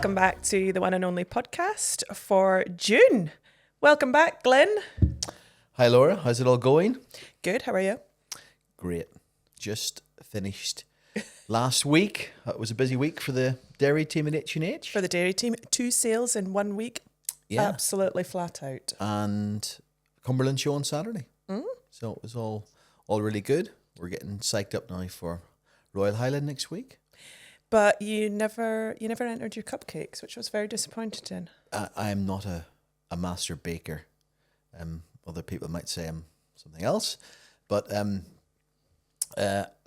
welcome back to the one and only podcast for June. Welcome back, Glyn. Hi, Laura. How's it all going? Good, how are you? Great. Just finished last week. It was a busy week for the dairy team at H&H. For the dairy team, 2 sales in 1 week. Yeah. Absolutely flat out. And Cumberland show on Saturday. So it was all really good. We're getting psyched up now for Royal Highland next week. But you never entered your cupcakes, which I was very disappointed in. I am not a master baker. Other people might say I'm something else. But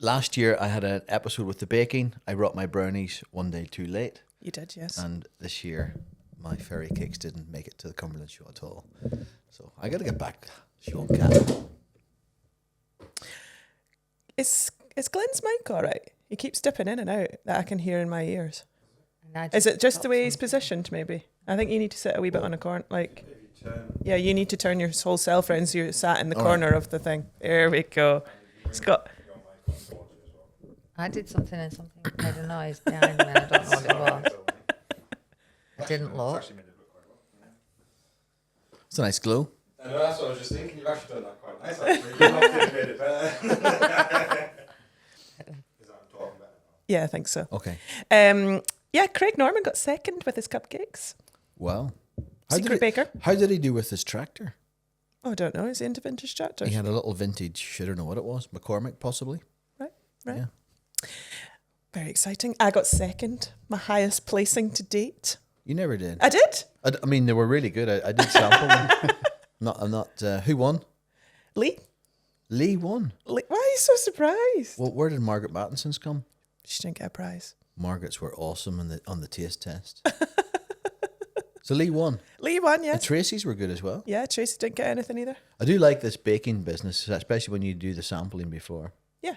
last year I had an episode with the baking. I brought my brownies one day too late. You did, yes. And this year my fairy cakes didn't make it to the Cumberland show at all. So I got to get back showing cat. Is Glenn's mic all right? He keeps dipping in and out that I can hear in my ears. Is it just the way he's positioned, maybe? I think you need to sit a wee bit on a corner. Yeah, you need to turn your whole self around so you're sat in the corner of the thing. There we go. Scott. I did something and something made a noise behind me. I don't know what it was. I didn't look. It's a nice glow. I know, that's what I was just thinking. You've actually done that quite nice, actually. You've actually made it better. Is that I'm talking better now? Yeah, I think so. Okay. Yeah, Craig Norman got second with his cupcakes. Wow. Secret baker. How did he do with his tractor? Oh, I don't know. Is he into vintage tractors? He had a little vintage, I don't know what it was, McCormick possibly. Right. Yeah. Very exciting. I got second, my highest placing to date. You never did. I did. I mean, they were really good. I did sample them. I'm not. Who won? Lee? Lee won. Why are you so surprised? Well, where did Margaret Mattinson's come? She didn't get a prize. Margaret's were awesome on the taste test. So Lee won. Lee won, And yes. Tracy's were good as well. Yeah, Tracy didn't get anything either. I do like this baking business, especially when you do the sampling before. Yeah.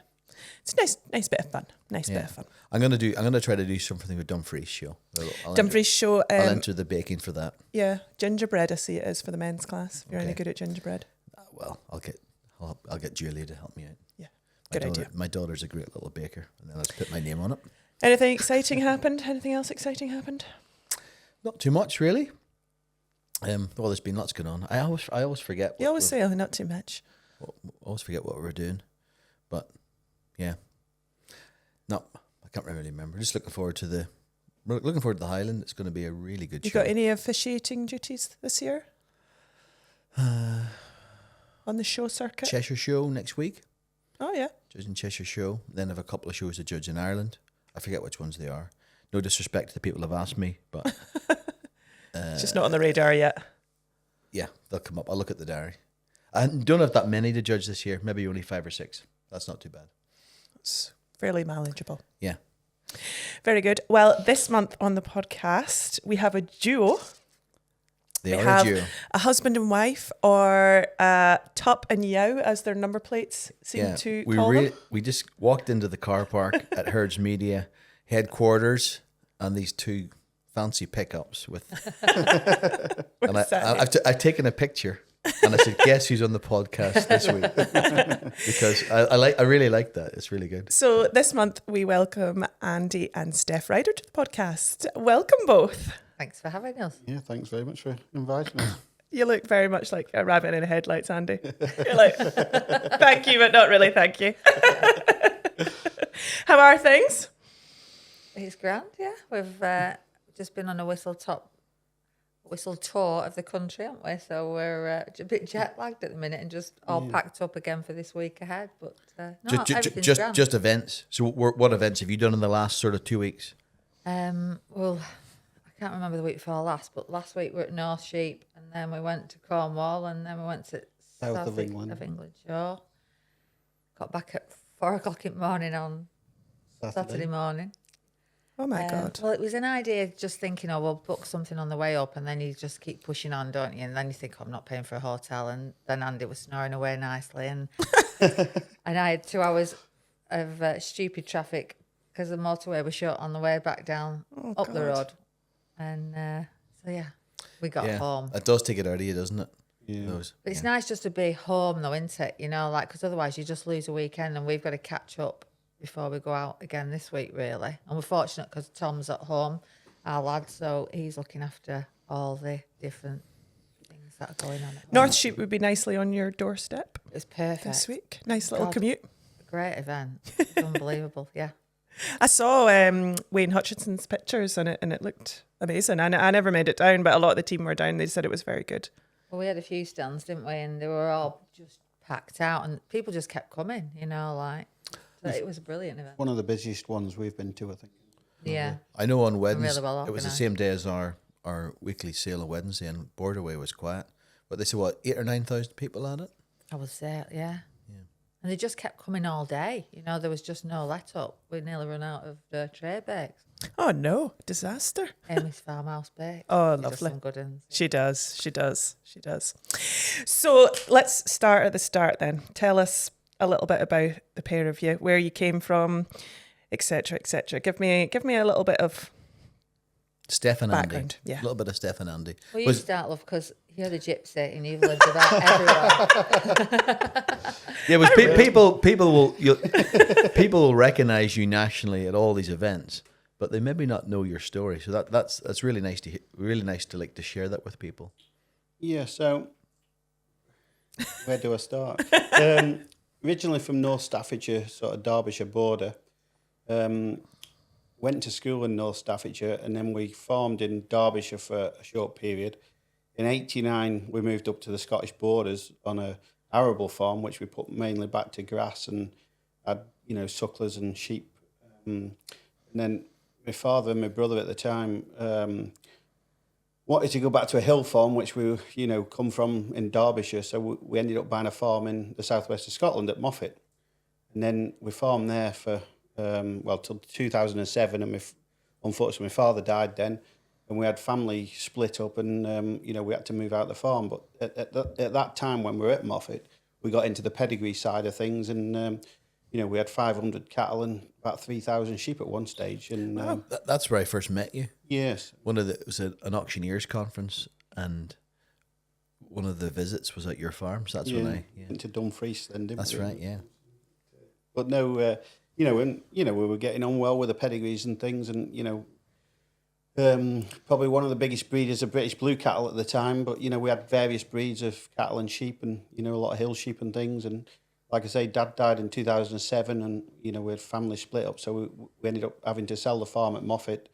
It's a nice bit of fun. Bit of fun. I'm gonna try to do something with Dumfries show. Dumfries show. I'll enter the baking for that. Yeah, gingerbread. I see it is for the men's class. If you're any good at gingerbread. Well, I'll get Julie to help me out. Yeah, good idea. My daughter's a great little baker, and then I'll just put my name on it. Anything exciting happened? Anything else exciting happened? Not too much, really. Well, there's been lots going on. I always forget. You always say, "Oh, not too much." I always forget what we're doing, but yeah. No, I can't really remember. Just looking forward to the Highland. It's going to be a really good show. You got any officiating duties this year? On the show circuit? Cheshire show next week. Oh yeah. Judging Cheshire show. Then I have a couple of shows to judge in Ireland. I forget which ones they are. No disrespect to the people who've asked me, but It's just not on the radar yet. yeah, they'll come up. I'll look at the diary. I don't have that many to judge this year. Maybe only 5 or 6. That's not too bad. It's fairly manageable. Yeah. Very good. Well, this month on the podcast, we have a duo. They We are have a duo. a husband and wife, or Top and Yow, as their number plates seem to call them. We just walked into the car park at Herds Media headquarters, and these 2 fancy pickups with. And I've taken a picture, and I said, "Guess who's on the podcast this week?" Because I really like that. It's really good. So this month we welcome Andy and Steph Ryder to the podcast. Welcome both. Thanks for having us. Yeah, thanks very much for inviting us. You look very much like a rabbit in the headlights, Andy. You're like, thank you, but not really thank you. How are things? It's grand, yeah. We've just been on a whistle tour of the country, haven't we? So we're a bit jet lagged at the minute and just all packed up again for this week ahead. But no, everything's grand. Just events. So what events have you done in the last sort of 2 weeks? Well, I can't remember the week before last, but last week we were at North Sheep, and then we went to Cornwall, and then we went to South of England. Sure. Got back at 4 o'clock in the morning on Saturday morning. Oh my God. Well, it was an idea just thinking, oh, we'll book something on the way up, and then you just keep pushing on, don't you? And then you think, oh, I'm not paying for a hotel. And then Andy was snoring away nicely. And and I had 2 hours of stupid traffic because the motorway was shut on the way back down up the road. And so, yeah, we got home. It does take it out of you, doesn't it? Yeah. But it's nice just to be home, though, isn't it? You know, like, because otherwise you just lose a weekend, and we've got to catch up before we go out again this week, really. And we're fortunate because Tom's at home our lad, so he's looking after all the different things that are going on. North Sheep would be nicely on your doorstep It's perfect. this week. Nice little God. commute. Great event. It's unbelievable. Yeah. I saw Wayne Hutchinson's pictures and it looked amazing. I never made it down, but a lot of the team were down. They said it was very good. Well, we had a few stands, didn't we? And they were all just packed out, and people just kept coming. So it was a brilliant event. One of the busiest ones we've been to, I think. Yeah. I know on Wednesday, really well it was the organised. same day as our weekly sale on Wednesday, and Borderway was quiet. But they said, 8,000 or 9,000 people at it? I was there, yeah. And they just kept coming all day. There was just no let up. We nearly run out of tray bakes. Oh no, disaster. Amy's Farmhouse Bakes. Oh, She does lovely. some good ones. She does. So let's start at the start then. Tell us a little bit about the pair of you, where you came from, etc., etc. Give me a little bit of Steph and Andy. background. Yeah. A little bit of Steph and Andy. Well, you start, love, because you're the gypsy and you've lived about everywhere. Yeah, it was people will recognise you nationally at all these events, but they maybe not know your story. So that's really nice to share that with people. Yeah, so where do I start? Originally from North Staffordshire, sort of Derbyshire border. Went to school in North Staffordshire, and then we farmed in Derbyshire for a short period. In '89, we moved up to the Scottish borders on a arable farm, which we put mainly back to grass and had, sucklers and sheep. And then my father and my brother at the time wanted to go back to a hill farm, which we, come from in Derbyshire. So we ended up buying a farm in the southwest of Scotland at Moffat. And then we farmed there for, till 2007. And unfortunately, my father died then. And we had family split up and, we had to move out the farm. But at that time when we were at Moffat, we got into the pedigree side of things. And, we had 500 cattle and about 3,000 sheep at one stage. And That's where I first met you. Yes. It was an auctioneers conference, and one of the visits was at your farm. So that's when I went to Dumfries then, didn't That's we? right, yeah. But no, we were getting on well with the pedigrees and things, and probably one of the biggest breeders of British blue cattle at the time. But we had various breeds of cattle and sheep, and a lot of hill sheep and things. And like I say, Dad died in 2007, and we had family split up, so we ended up having to sell the farm at Moffat.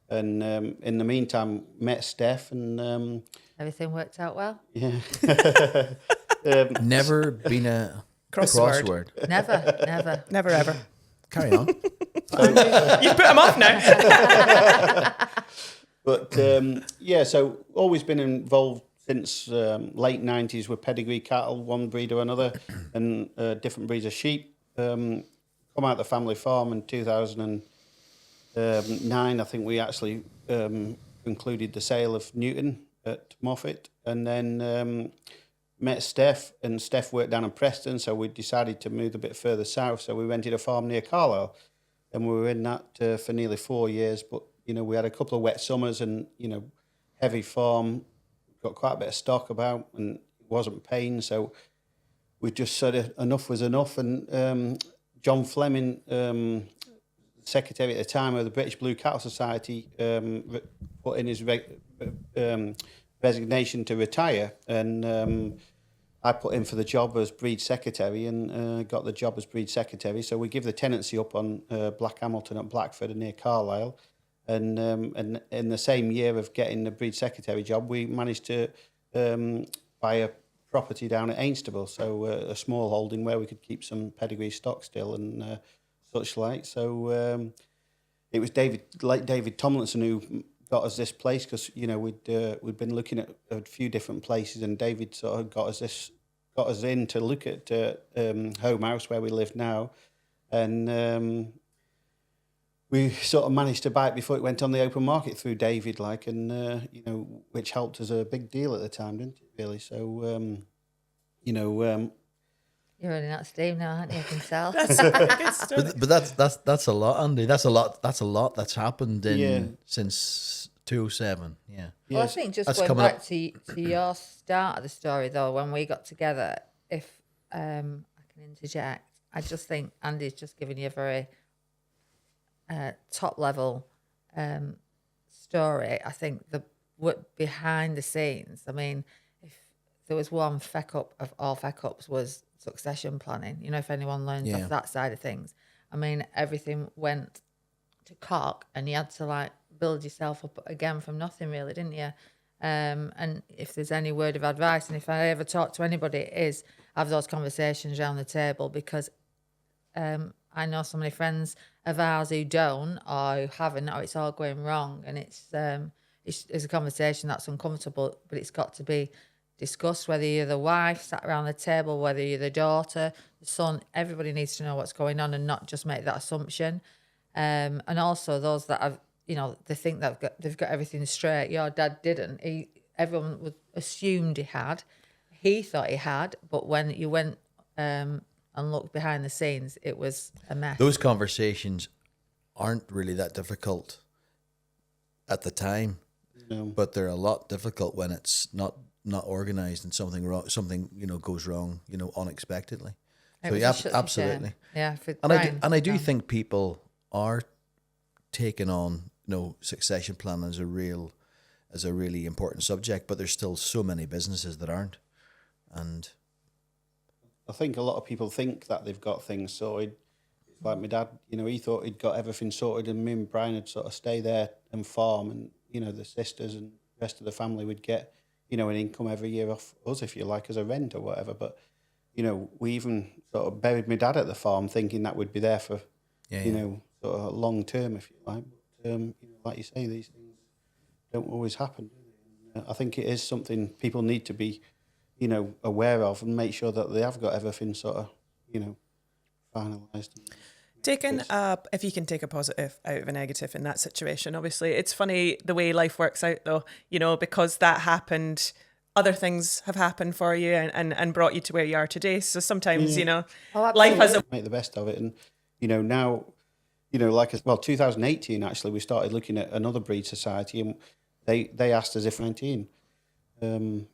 And in the meantime, met Steph, and Everything worked out well? yeah. Never been a Crossword. Never. Ever. Carry on. You've put them off now. But so always been involved since late 90s with pedigree cattle, one breed or another, and different breeds of sheep. Come out the family farm in 2009. I think we actually concluded the sale of Newton at Moffat, and then met Steph, and Steph worked down in Preston, so we decided to move a bit further south. So we rented a farm near Carlisle, and we were in that for nearly 4 years. But we had a couple of wet summers, and heavy farm, got quite a bit of stock about, and it wasn't paying, so we just said enough was enough. And John Fleming, secretary at the time of the British Blue Cattle Society, put in his resignation to retire, and I put in for the job as breed secretary, and got the job as breed secretary. So we give the tenancy up on Black Hamilton at Blackford near Carlisle, and in the same year of getting the breed secretary job, we managed to buy a property down at Ainstable, so a small holding where we could keep some pedigree stock still and such like. So it was David Tomlinson who got us this place, because we'd been looking at a few different places, and David sort of got us in to look at Home House where we live now, and we sort of managed to buy it before it went on the open market through David, and which helped us a big deal at the time, didn't it? Really. So You're running out of steam now, aren't you? I can tell. That's a pretty good story. But that's a lot, Andy. That's a lot that's happened since 2007. Yeah. Well, I think just going back to your start of the story, though, when we got together, if I can interject, I just think Andy's just given you a very top level story, I think the what behind the scenes, I mean, if there was one feck up of all feck ups was succession planning. You know, if anyone learns off that side of things, I mean, everything went to cock, and you had to like build yourself up again from nothing, really, didn't you? And if there's any word of advice, and if I ever talk to anybody, it is have those conversations around the table, because I know so many friends of ours who don't or who haven't, or it's all going wrong, and it's a conversation that's uncomfortable, but it's got to be discussed, whether you're the wife sat around the table, whether you're the daughter, the son, everybody needs to know what's going on and not just make that assumption. And also those that have, they think they've got everything straight. Your dad didn't. Everyone assumed he had. He thought he had, but when you went and looked behind the scenes, it was a mess. Those conversations aren't really that difficult at the time, but they're a lot difficult when it's not organised and something goes wrong, unexpectly. So yeah, absolutely. Yeah, and I do think people are taking on succession planning as a really important subject, but there's still so many businesses that aren't. And I think a lot of people think that they've got things sorted. Like my dad, he thought he'd got everything sorted, and me and Brian would sort of stay there and farm, and the sisters and the rest of the family would get an income every year off us, if you like, as a rent or whatever. But we even sort of buried my dad at the farm, thinking that would be there for sort of long term, if you like. But like you say, these things don't always happen, do they? And I think it is something people need to be aware of, and make sure that they have got everything sort of finalised. If you can take a positive out of a negative in that situation. Obviously, it's funny the way life works out, though, because that happened, other things have happened for you and brought you to where you are today. So sometimes, life has make the best of it. And, now, 2018, actually, we started looking at another breed society, and they asked us if 19, and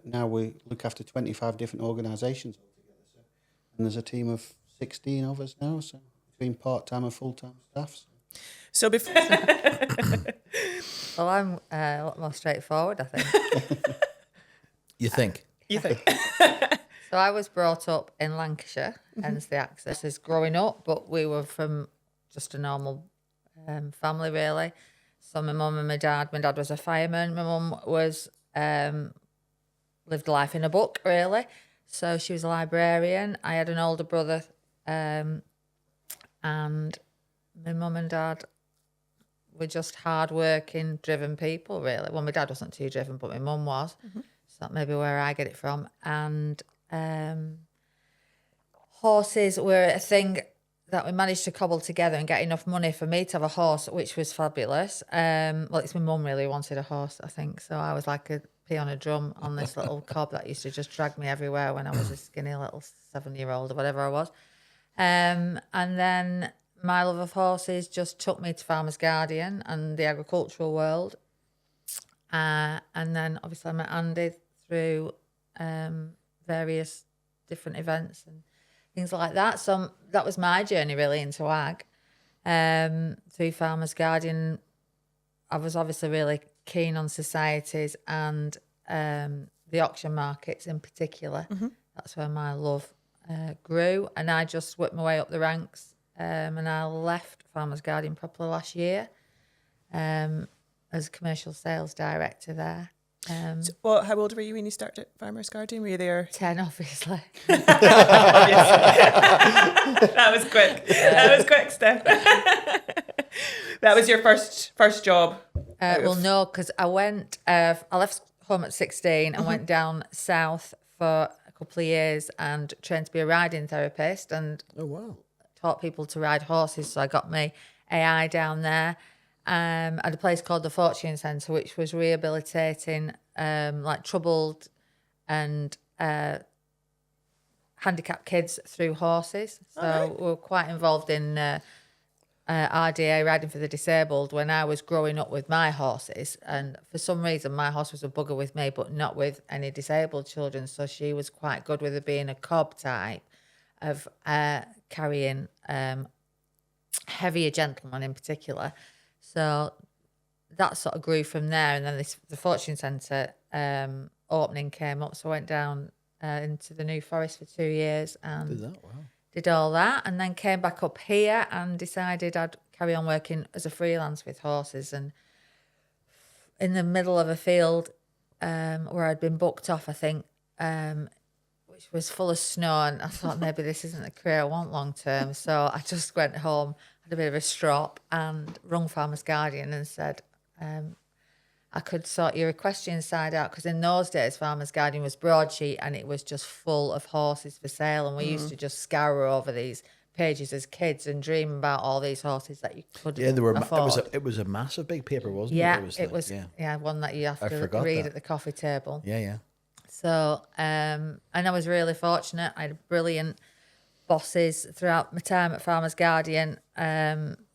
now we look after 25 different organisations altogether. So, and there's a team of 16 of us now, so between part-time and full-time staff. So before... Well, I'm a lot more straightforward, I think. You think? So I was brought up in Lancashire, hence the accent. As growing up, but we were from just a normal family, really. So my mum and my dad was a fireman. My mum was lived life in a book, really. So she was a librarian. I had an older brother, and my mum and dad were just hard-working, driven people, really. Well, my dad wasn't too driven, but my mum was. So that may be where I get it from. And horses were a thing that we managed to cobble together and get enough money for me to have a horse, which was fabulous. Well, it's my mum really wanted a horse, I think. So I was like a pea on a drum on this little cob that used to just drag me everywhere when I was a skinny little 7-year-old or whatever I was. And then my love of horses just took me to Farmer's Guardian and the agricultural world. And then obviously I met Andy through various different events and things like that. So that was my journey really into ag. Through Farmer's Guardian, I was obviously really keen on societies and the auction markets in particular. That's where my love grew, and I just worked my way up the ranks, and I left Farmer's Guardian properly last year as commercial sales director there. So, how old were you when you started at Farmer's Guardian? Were you there? 10, obviously. That was quick. That was quick, Steph. That was your first job? Well, no, because I left home at 16 and went down south for a couple of years and trained to be a riding therapist and taught people to ride horses. So I got my AI down there. At a place called the Fortune Centre, which was rehabilitating like troubled and handicapped kids through horses. So we were quite involved in RDA, riding for the disabled, when I was growing up with my horses. And for some reason, my horse was a bugger with me, but not with any disabled children. So she was quite good with her being a cob type of carrying heavier gentlemen in particular. So that sort of grew from there. And then the Fortune Centre opening came up. So I went down into the New Forest for 2 years and did all that. And then came back up here and decided I'd carry on working as a freelance with horses. And in the middle of a field where I'd been booked off, I think, which was full of snow. And I thought maybe this isn't the career I want long term. So I just went home, had a bit of a strop and rung Farmer's Guardian and said, I could sort your equestrian side out, because in those days Farmer's Guardian was broadsheet and it was just full of horses for sale, and we used to just scour over these pages as kids and dream about all these horses that you couldn't afford. It was a massive big paper, wasn't it? It was one that you have to read at the coffee table. Yeah. So and I was really fortunate. I had brilliant bosses throughout my time at Farmer's Guardian,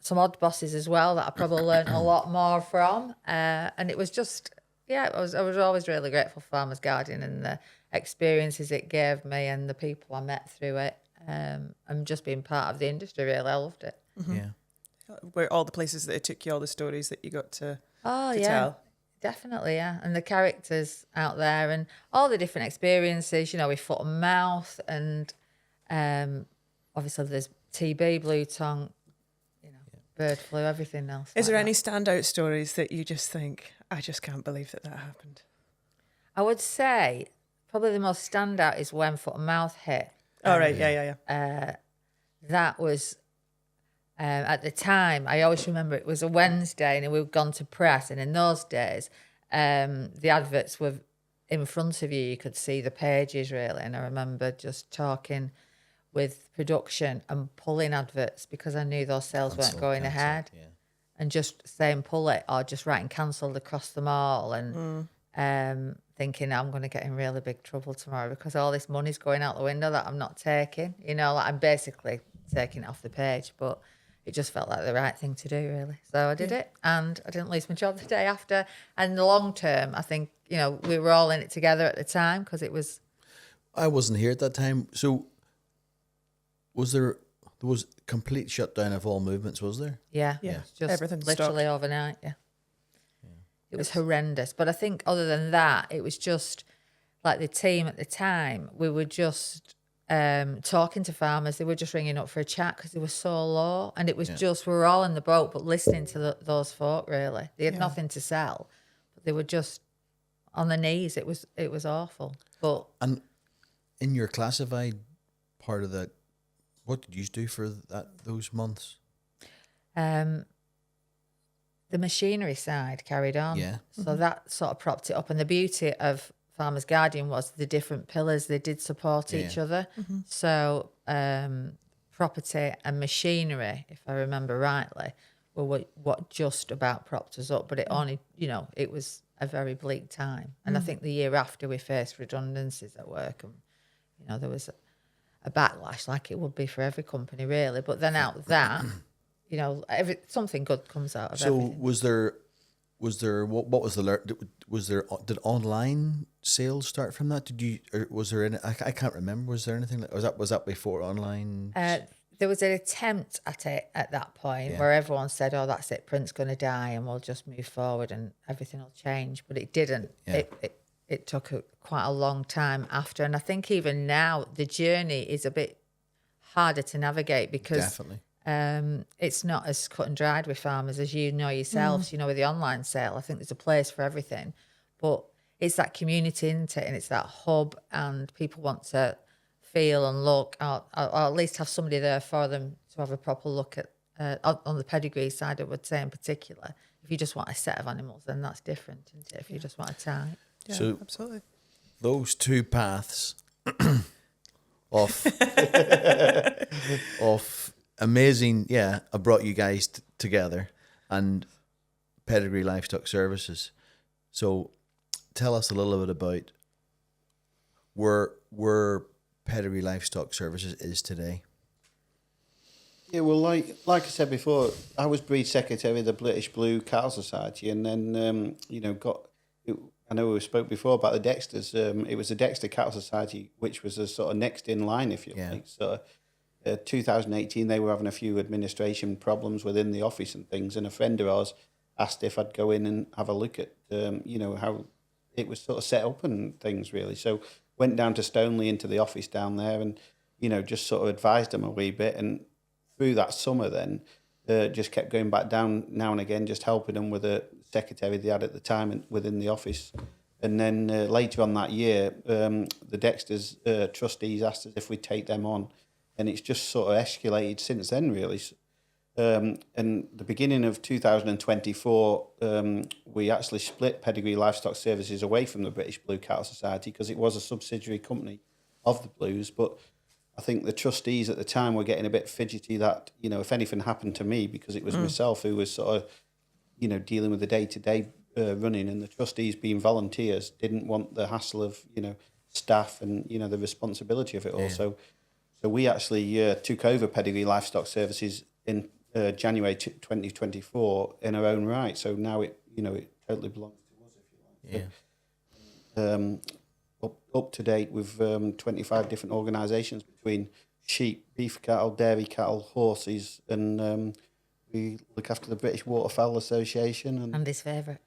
some odd bosses as well that I probably learned a lot more from, and it was just I was always really grateful for Farmer's Guardian and the experiences it gave me and the people I met through it, and just being part of the industry. Really, I loved it. Yeah. Where all the places that it took you, all the stories that you got to tell. Definitely, yeah. And the characters out there and all the different experiences, with foot and mouth, and obviously there's TB, blue tongue, bird flu, everything else. Is there any standout stories that you just think, I just can't believe that happened? I would say probably the most standout is when foot and mouth hit. Oh, right, yeah. That was... at the time, I always remember it was a Wednesday and we'd gone to press, and in those days, the adverts were in front of you. You could see the pages, really. And I remember just talking with production and pulling adverts because I knew those sales weren't going ahead. Yeah. And just saying pull it, or just writing cancelled across them all, and thinking I'm going to get in really big trouble tomorrow because all this money's going out the window that I'm not taking. I'm basically taking it off the page, but it just felt like the right thing to do, really. So I did it, and I didn't lose my job the day after. And the long term, I think, we were all in it together at the time because it was... I wasn't here at that time. So there was complete shutdown of all movements, was there? Yeah. Just everything literally stopped overnight, It was horrendous. But I think other than that, it was just like the team at the time, we were just... talking to farmers, they were just ringing up for a chat because they were so low, and it was just, we were all in the boat, but listening to those folk, really. They had nothing to sell, but they were just on their knees. It was awful. And in your classified part of that, what did you do for those months? The machinery side carried on. Yeah. So that sort of propped it up, and the beauty of Farmer's Guardian was the different pillars, they did support each other. So property and machinery, if I remember rightly, were what just about propped us up, but it only, it was a very bleak time. And I think the year after we faced redundancies at work, and there was a backlash like it would be for every company, really. But then out of that, something good comes out of everything. So did online sales start from that? Was there any? I can't remember. Was there anything was that before online? There was an attempt at it at that point where everyone said, "Oh, that's it. Print's going to die, and we'll just move forward, and everything will change." But it didn't. Yeah. It took quite a long time after, and I think even now the journey is a bit harder to navigate because. Definitely. It's not as cut and dried with farmers as you know yourselves. With the online sale, I think there's a place for everything, but it's that community, isn't it? And it's that hub, and people want to feel and look, or at least have somebody there for them to have a proper look at. On the pedigree side, I would say in particular, if you just want a set of animals, then that's different, isn't it? If you just want a type. Yeah, so absolutely. Those two paths of amazing, I brought you guys together, and Pedigree Livestock Services. So tell us a little bit about where Pedigree Livestock Services is today. Yeah, well, like I said before, I was breed secretary of the British Blue Cattle Society, and then I know we spoke before about the Dexters. It was the Dexter Cattle Society, which was a sort of next in line, if you like. So 2018, they were having a few administration problems within the office and things, and a friend of ours asked if I'd go in and have a look at, how it was sort of set up and things really. So went down to Stoneleigh into the office down there and, just sort of advised them a wee bit. And through that summer then, just kept going back down now and again, just helping them with a secretary they had at the time within the office. And then later on that year, the Dexter's trustees asked us if we'd take them on. And it's just sort of escalated since then, really. And the beginning of 2024, we actually split Pedigree Livestock Services away from the British Blue Cattle Society because it was a subsidiary company of the Blues. But I think the trustees at the time were getting a bit fidgety that, if anything happened to me, because it was myself who was sort of, dealing with the day-to-day running, and the trustees being volunteers didn't want the hassle of, staff and, the responsibility of it all. So we actually took over Pedigree Livestock Services in January 2024 in our own right. So now it totally belongs to us, if you like. Yeah. So, up to date with 25 different organisations between sheep, beef cattle, dairy cattle, horses, and we look after the British Waterfowl Association. And his favourite.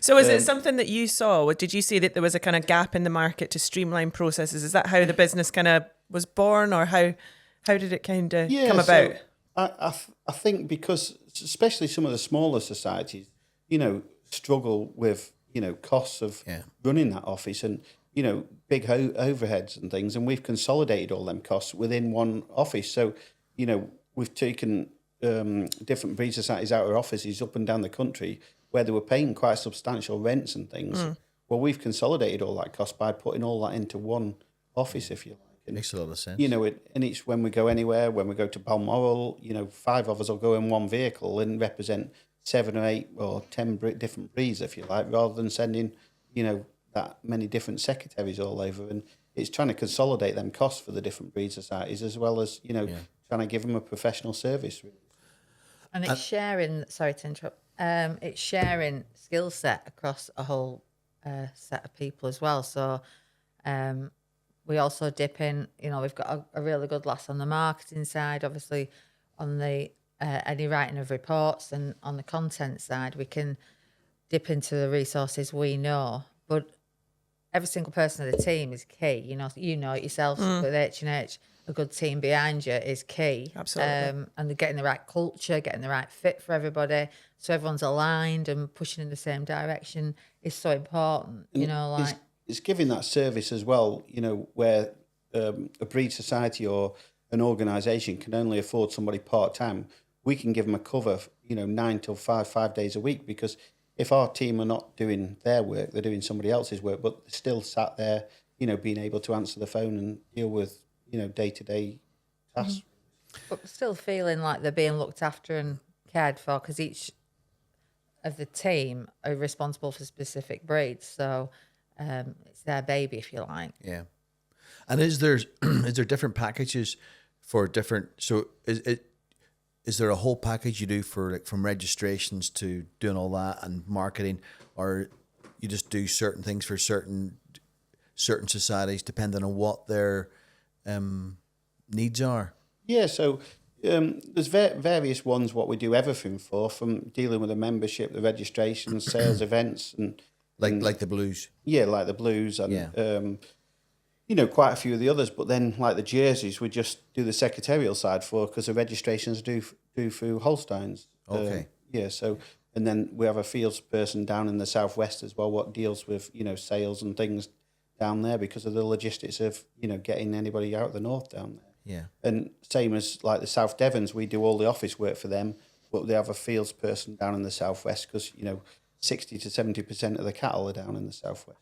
So is it something that you saw? Did you see that there was a kind of gap in the market to streamline processes? Is that how the business kind of was born, or how did it kind of come about? I think because especially some of the smaller societies, struggle with, costs of running that office and, big overheads and things. And we've consolidated all them costs within one office. So, we've taken different breed societies out of offices up and down the country where they were paying quite substantial rents and things. Well, we've consolidated all that cost by putting all that into one office, if you like. And, Makes a lot of sense. And it's when we go anywhere, when we go to Balmoral, 5 of us will go in one vehicle and represent 7 or 8 or 10 different breeds, if you like, rather than sending, that many different secretaries all over. And it's trying to consolidate them costs for the different breed societies, as well as, trying to give them a professional service, really. And it's sharing, sorry to interrupt, it's sharing skill set across a whole set of people as well. So we also dip in, we've got a really good lass on the marketing side, obviously on the any writing of reports, and on the content side, we can dip into the resources we know. But every single person of the team is key. You know it yourself with H&H. A good team behind you is key. Absolutely. And they're getting the right culture, getting the right fit for everybody, so everyone's aligned and pushing in the same direction is so important. It's giving that service as well, where a breed society or an organisation can only afford somebody part-time. We can give them a cover, 9 till 5 days a week, because if our team are not doing their work, they're doing somebody else's work, but they're still sat there, being able to answer the phone and deal with, day-to-day tasks. But still feeling like they're being looked after and cared for, because each of the team are responsible for specific breeds. So it's their baby, if you like. Yeah. And is there different packages for different? So is there a whole package you do for from registrations to doing all that and marketing, or you just do certain things for certain societies depending on what their needs are? Yeah. So there's various ones what we do everything for, from dealing with the membership, the registration, sales, events, and like the Blues. Yeah, like the Blues, and quite a few of the others. But then, like the jerseys, we just do the secretarial side for, because the registrations do through Holsteins. Okay. So, and then we have a fields person down in the southwest as well, what deals with sales and things down there, because of the logistics of getting anybody out of the north down there. Yeah. And same as like the South Devons, we do all the office work for them, but they have a fields person down in the southwest, because 60 to 70% of the cattle are down in the southwest.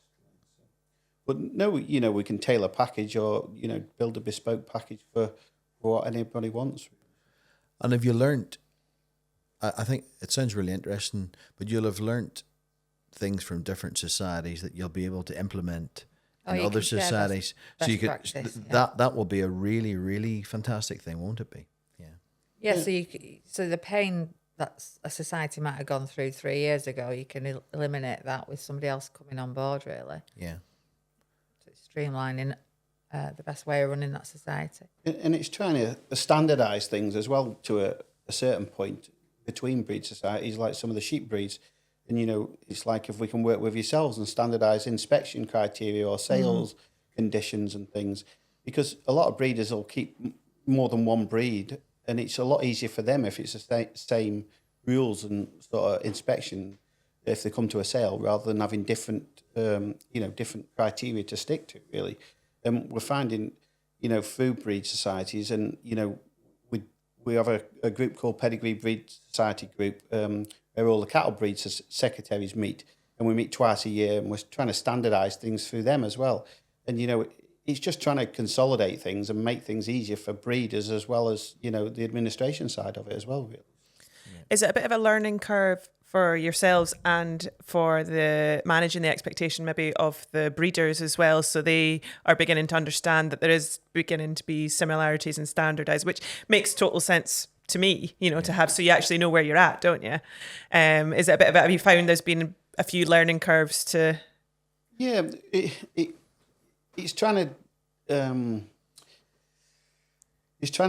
But no, we can tailor package or build a bespoke package for what anybody wants. And have you learnt? I think it sounds really interesting, but you'll have learnt things from different societies that you'll be able to implement in other societies. So you could practice, that will be a really, really fantastic thing, won't it be? Yeah. Yeah. So the pain that a society might have gone through 3 years ago, you can eliminate that with somebody else coming on board, really. Yeah. So it's streamlining the best way of running that society. And it's trying to standardise things as well to a certain point. between breed societies, like some of the sheep breeds. And, you know, it's like if we can work with yourselves and standardise inspection criteria or sales conditions and things, because a lot of breeders will keep more than one breed, and it's a lot easier for them if it's the same rules and sort of inspection if they come to a sale, rather than having different, different criteria to stick to, really. And we're finding, you know, through breed societies, and, you know, we have a group called Pedigree Breed Society Group, where all the cattle breed secretaries meet, and we meet twice a year, and we're trying to standardise things through them as well. And, you know, it's just trying to consolidate things and make things easier for breeders, as well as, you know, the administration side of it as well, really. Is it a bit of a learning curve for yourselves and for the managing the expectation maybe of the breeders as well, so they are beginning to understand that there is beginning to be similarities and standardised, which makes total sense to me, you know, to have, so you actually know where you're at, don't you? Is it a bit of it? Have you found there's been a few learning curves to? Yeah, it's trying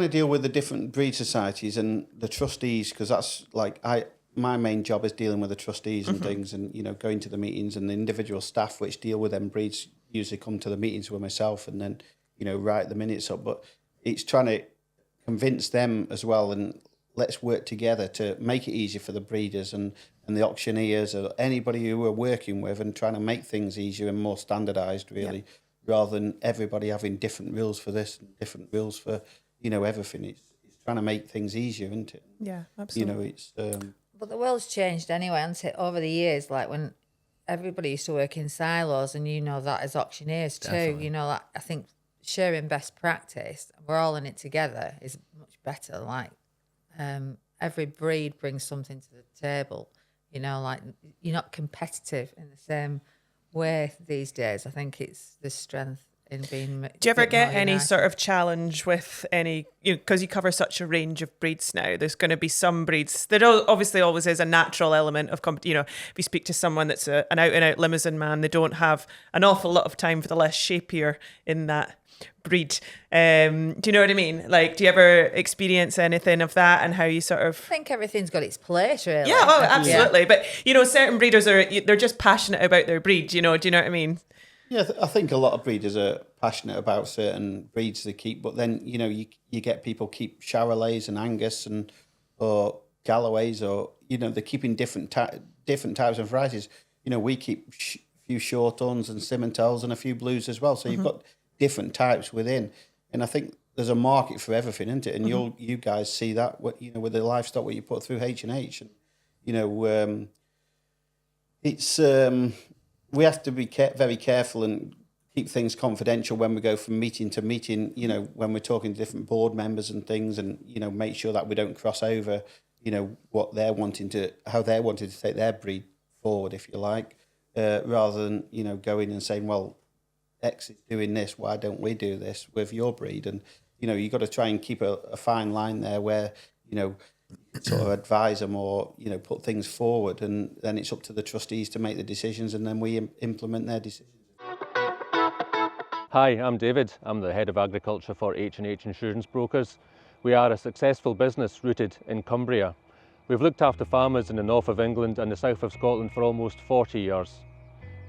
to deal with the different breed societies and the trustees, because that's like my main job is dealing with the trustees and things, and, you know, going to the meetings, and the individual staff which deal with them breeds usually come to the meetings with myself and then, you know, write the minutes up. But it's trying to convince them as well, and let's work together to make it easier for the breeders and the auctioneers or anybody who we're working with, and trying to make things easier and more standardised, really, rather than everybody having different rules for this and different rules for, you know, everything. It's trying to make things easier, isn't it? Yeah, absolutely. You know, it's... But the world's changed anyway, hasn't it, over the years? Like when everybody used to work in silos, and you know that as auctioneers too. Definitely. You know, like, I think sharing best practice, we're all in it together, is much better. Like every breed brings something to the table. You know, like you're not competitive in the same way these days. I think it's the strength in being. Do you ever get any sort of challenge with any, because you cover such a range of breeds now, there's going to be some breeds, there obviously always is a natural element of, you know, if you speak to someone that's an out-and-out Limousin man, they don't have an awful lot of time for the less shapier in that breed. Do you know what I mean? Like, do you ever experience anything of that, and how you sort of... I think everything's got its place, really. Yeah, oh, absolutely. Yeah. But, you know, certain breeders they're just passionate about their breed, you know, do you know what I mean? Yeah, I think a lot of breeders are passionate about certain breeds they keep, but then, you know, you get people keep Charolais and Angus or Galloways, or, you know, they're keeping different types of varieties. You know, we keep a few Shorthorns and Simmentals and a few Blues as well. So you've got different types within, and I think there's a market for everything, isn't it? And you guys see that, you know, with the livestock what you put through H&H, and, you know, it's. We have to be very careful and keep things confidential when we go from meeting to meeting, you know, when we're talking to different board members and things, and, you know, make sure that we don't cross over, you know, how they're wanting to take their breed forward, if you like, rather than, you know, going and saying, well, X is doing this, why don't we do this with your breed? And, you know, you've got to try and keep a fine line there where, you know, sort of advise them, or, you know, put things forward, and then it's up to the trustees to make the decisions, and then we implement their decisions. Hi, I'm David. I'm the Head of Agriculture for H&H Insurance Brokers. We are a successful business rooted in Cumbria. We've looked after farmers in the north of England and the south of Scotland for almost 40 years.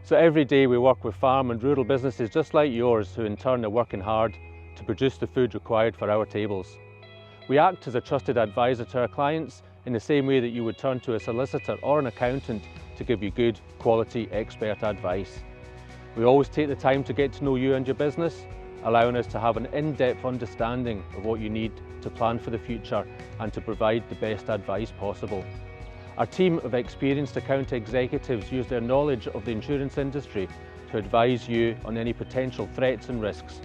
So every day we work with farm and rural businesses just like yours, who in turn are working hard to produce the food required for our tables. We act as a trusted advisor to our clients in the same way that you would turn to a solicitor or an accountant to give you good, quality, expert advice. We always take the time to get to know you and your business, allowing us to have an in-depth understanding of what you need to plan for the future and to provide the best advice possible. Our team of experienced account executives use their knowledge of the insurance industry to advise you on any potential threats and risks.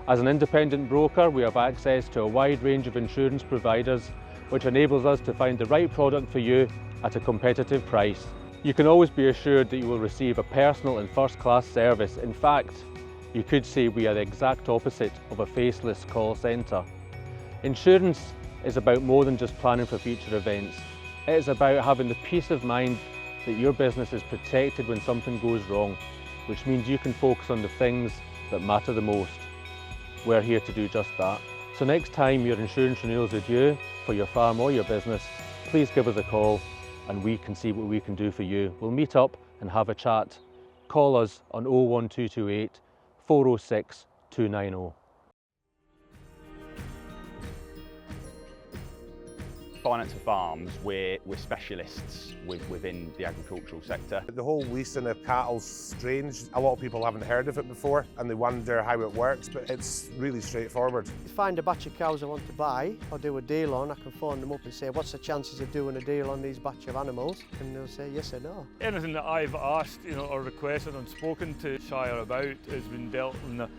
As an independent broker, we have access to a wide range of insurance providers, which enables us to find the right product for you at a competitive price. You can always be assured that you will receive a personal and first-class service. In fact, you could say we are the exact opposite of a faceless call centre. Insurance is about more than just planning for future events. It is about having the peace of mind that your business is protected when something goes wrong, which means you can focus on the things that matter the most. We're here to do just that. So next time your insurance renewals are due for your farm or your business, please give us a call and we can see what we can do for you. We'll meet up and have a chat. Call us on 01228 406 290. Finance for Farms, we're specialists within the agricultural sector. The whole leasing of cattle's strange. A lot of people haven't heard of it before and they wonder how it works, but it's really straightforward. Find a batch of cows I want to buy or do a deal on, I can phone them up and say, what's the chances of doing a deal on these batch of animals? And they'll say yes or no. Anything that I've asked, or requested and spoken to Shire about has been dealt in a,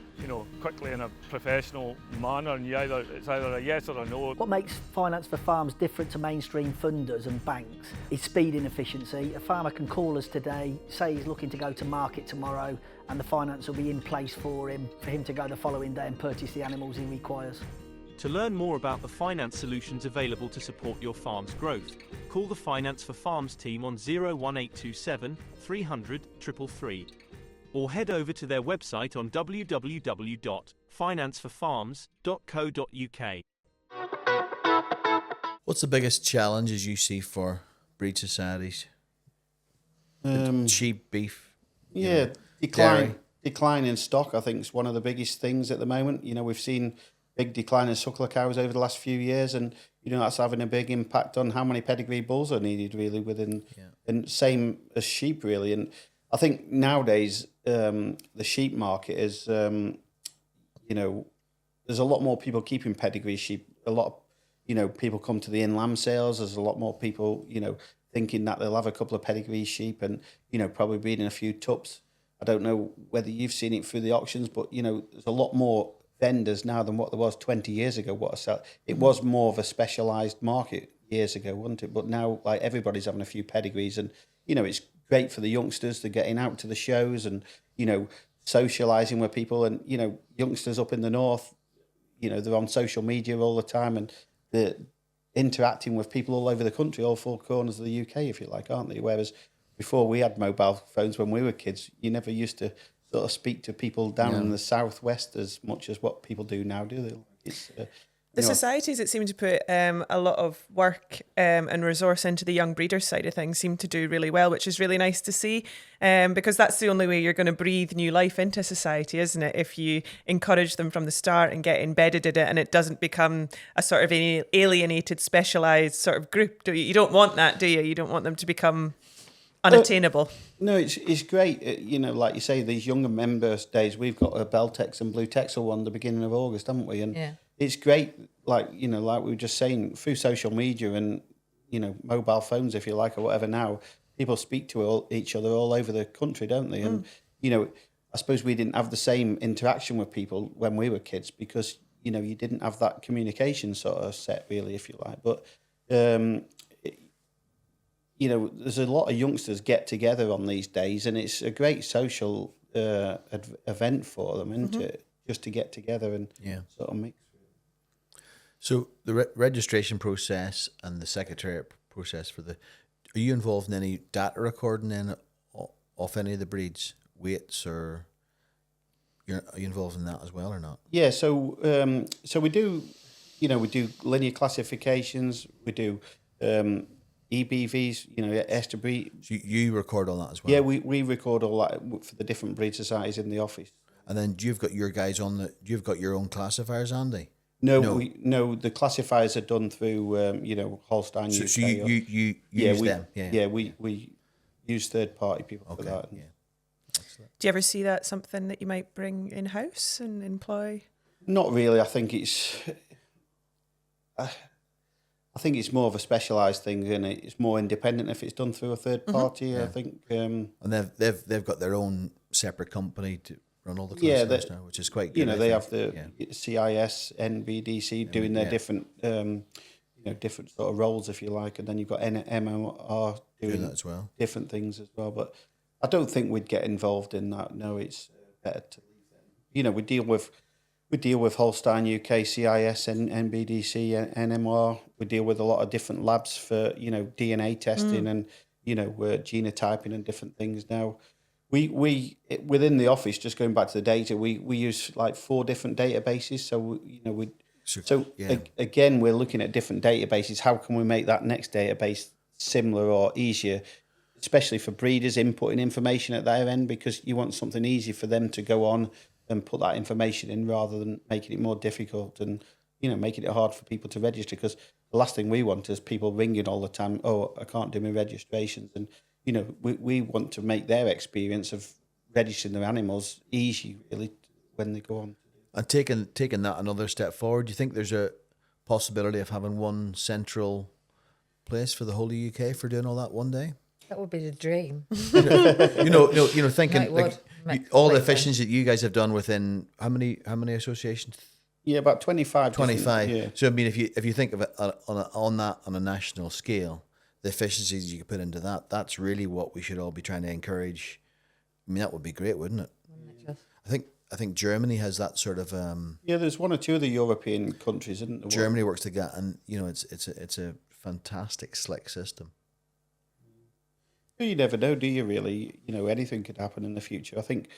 quickly in a professional manner, and it's either a yes or a no. What makes Finance for Farms different to mainstream funders and banks is speed and efficiency. A farmer can call us today, say he's looking to go to market tomorrow, and the finance will be in place for him to go the following day and purchase the animals he requires. To learn more about the finance solutions available to support your farm's growth, call the Finance for Farms team on 01827 300 333 or head over to their website on www.financeforfarms.co.uk. What's the biggest challenges you see for breed societies? Sheep, beef. Yeah, decline in stock, I think, is one of the biggest things at the moment. We've seen big decline in suckler cows over the last few years, and that's having a big impact on how many pedigree bulls are needed really within, and same as sheep really. And I think nowadays the sheep market is, there's a lot more people keeping pedigree sheep. A lot of, people come to the in lamb sales. There's a lot more people, thinking that they'll have a couple of pedigree sheep and, probably breeding a few tups. I don't know whether you've seen it through the auctions, but, there's a lot more vendors now than what there was 20 years ago. It was more of a specialised market years ago, wasn't it? But now, like, everybody's having a few pedigrees, and, it's great for the youngsters. They're getting out to the shows and, socialising with people, and, youngsters up in the north, they're on social media all the time, and they're interacting with people all over the country, all four corners of the UK, if you like, aren't they? Whereas before we had mobile phones when we were kids, you never used to sort of speak to people down in the southwest as much as what people do now, do they? It's, the societies that seem to put a lot of work and resource into the young breeders side of things seem to do really well, which is really nice to see, because that's the only way you're going to breathe new life into society, isn't it? If you encourage them from the start and get embedded in it, and it doesn't become a sort of alienated, specialised sort of group. You don't want that, do you? You don't want them to become unattainable. No, it's great. Like you say, these younger members' days, we've got a Beltex and Blue Texel one the beginning of August, haven't we? And it's great, like we were just saying, through social media and, mobile phones, if you like, or whatever now, people speak to each other all over the country, don't they? And, I suppose we didn't have the same interaction with people when we were kids because, you didn't have that communication sort of set, really, if you like. But, there's a lot of youngsters get together on these days, and it's a great social event for them, isn't it? Just to get together and sort of mix. So the registration process and the secretariat process are you involved in any data recording then of any of the breeds, weights, or are you involved in that as well or not? Yeah, so we do, we do linear classifications, we do EBVs, Esther breed. So you record all that as well? Yeah, we record all that for the different breed societies in the office. And then you've got your guys you've got your own classifiers, Andy? No, the classifiers are done through, Holstein UK. So you use them? Yeah, we use third-party people for that. Yeah. Do you ever see that something that you might bring in-house and employ? Not really. I think it's more of a specialised thing, and it's more independent if it's done through a third party. I think. And they've got their own separate company to run all the classes now, which is quite good. They have the CIS, NBDC doing their different, different sort of roles, if you like, and then you've got MMR doing that as well, different things as well. But I don't think we'd get involved in that. No, it's better to leave them. We deal with Holstein UK, CIS, and NBDC, NMR. We deal with a lot of different labs for DNA testing and genotyping and different things now. We within the office, just going back to the data, we use like 4 different databases. So So again, we're looking at different databases. How can we make that next database similar or easier, especially for breeders inputting information at their end, because you want something easy for them to go on and put that information in rather than making it more difficult and, making it hard for people to register. Because the last thing we want is people ringing all the time, oh, I can't do my registrations. And, we want to make their experience of registering their animals easy, really, when they go on. And taking that another step forward, do you think there's a possibility of having one central place for the whole of the UK for doing all that one day? That would be the dream. Thinking all the efficiencies that you guys have done within how many associations? Yeah, about 25. 25. Yeah. So I mean, if you think of it on a national scale, the efficiencies you could put into that's really what we should all be trying to encourage. I mean, that would be great, wouldn't it? I think Germany has that sort of. There's one or two of the European countries, isn't there? Germany works together, and it's a fantastic, slick system. You never know, do you? Really, anything could happen in the future. I think,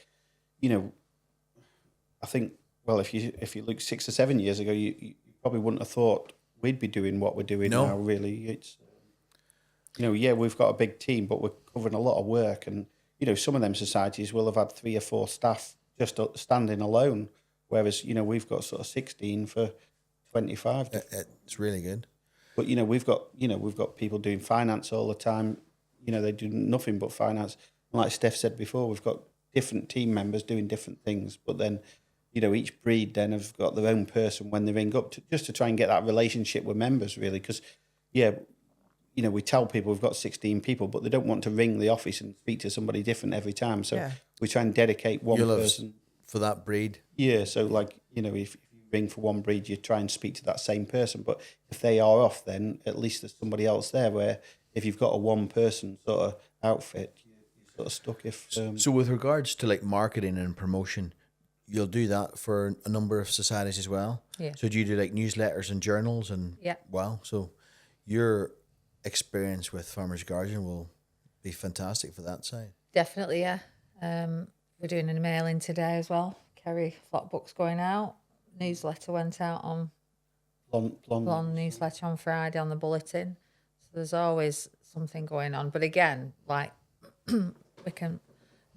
well, if you look 6 or 7 years ago, you probably wouldn't have thought we'd be doing what we're doing now. Really, it's we've got a big team, but we're covering a lot of work, and some of them societies will have had 3 or 4 staff just standing alone, whereas we've got sort of 16 for 25. It's really good. But we've got people doing finance all the time. They do nothing but finance. And like Steph said before, we've got different team members doing different things. But then, each breed then have got their own person when they ring up just to try and get that relationship with members, really. Because, we tell people we've got 16 people, but they don't want to ring the office and speak to somebody different every time. So we try and dedicate one person for that breed. Yeah. So if you ring for one breed, you try and speak to that same person. But if they are off, then at least there's somebody else there. Where if you've got a one person sort of outfit, you're sort of stuck. So with regards to marketing and promotion, you'll do that for a number of societies as well. Yeah. So do you do newsletters and journals and wow? So your experience with Farmers Guardian will be fantastic for that side. Definitely, yeah. We're doing a mailing today as well. Kerry Flock Book's going out. Newsletter went out on Blonde newsletter on Friday on the bulletin. So there's always something going on. But again, we can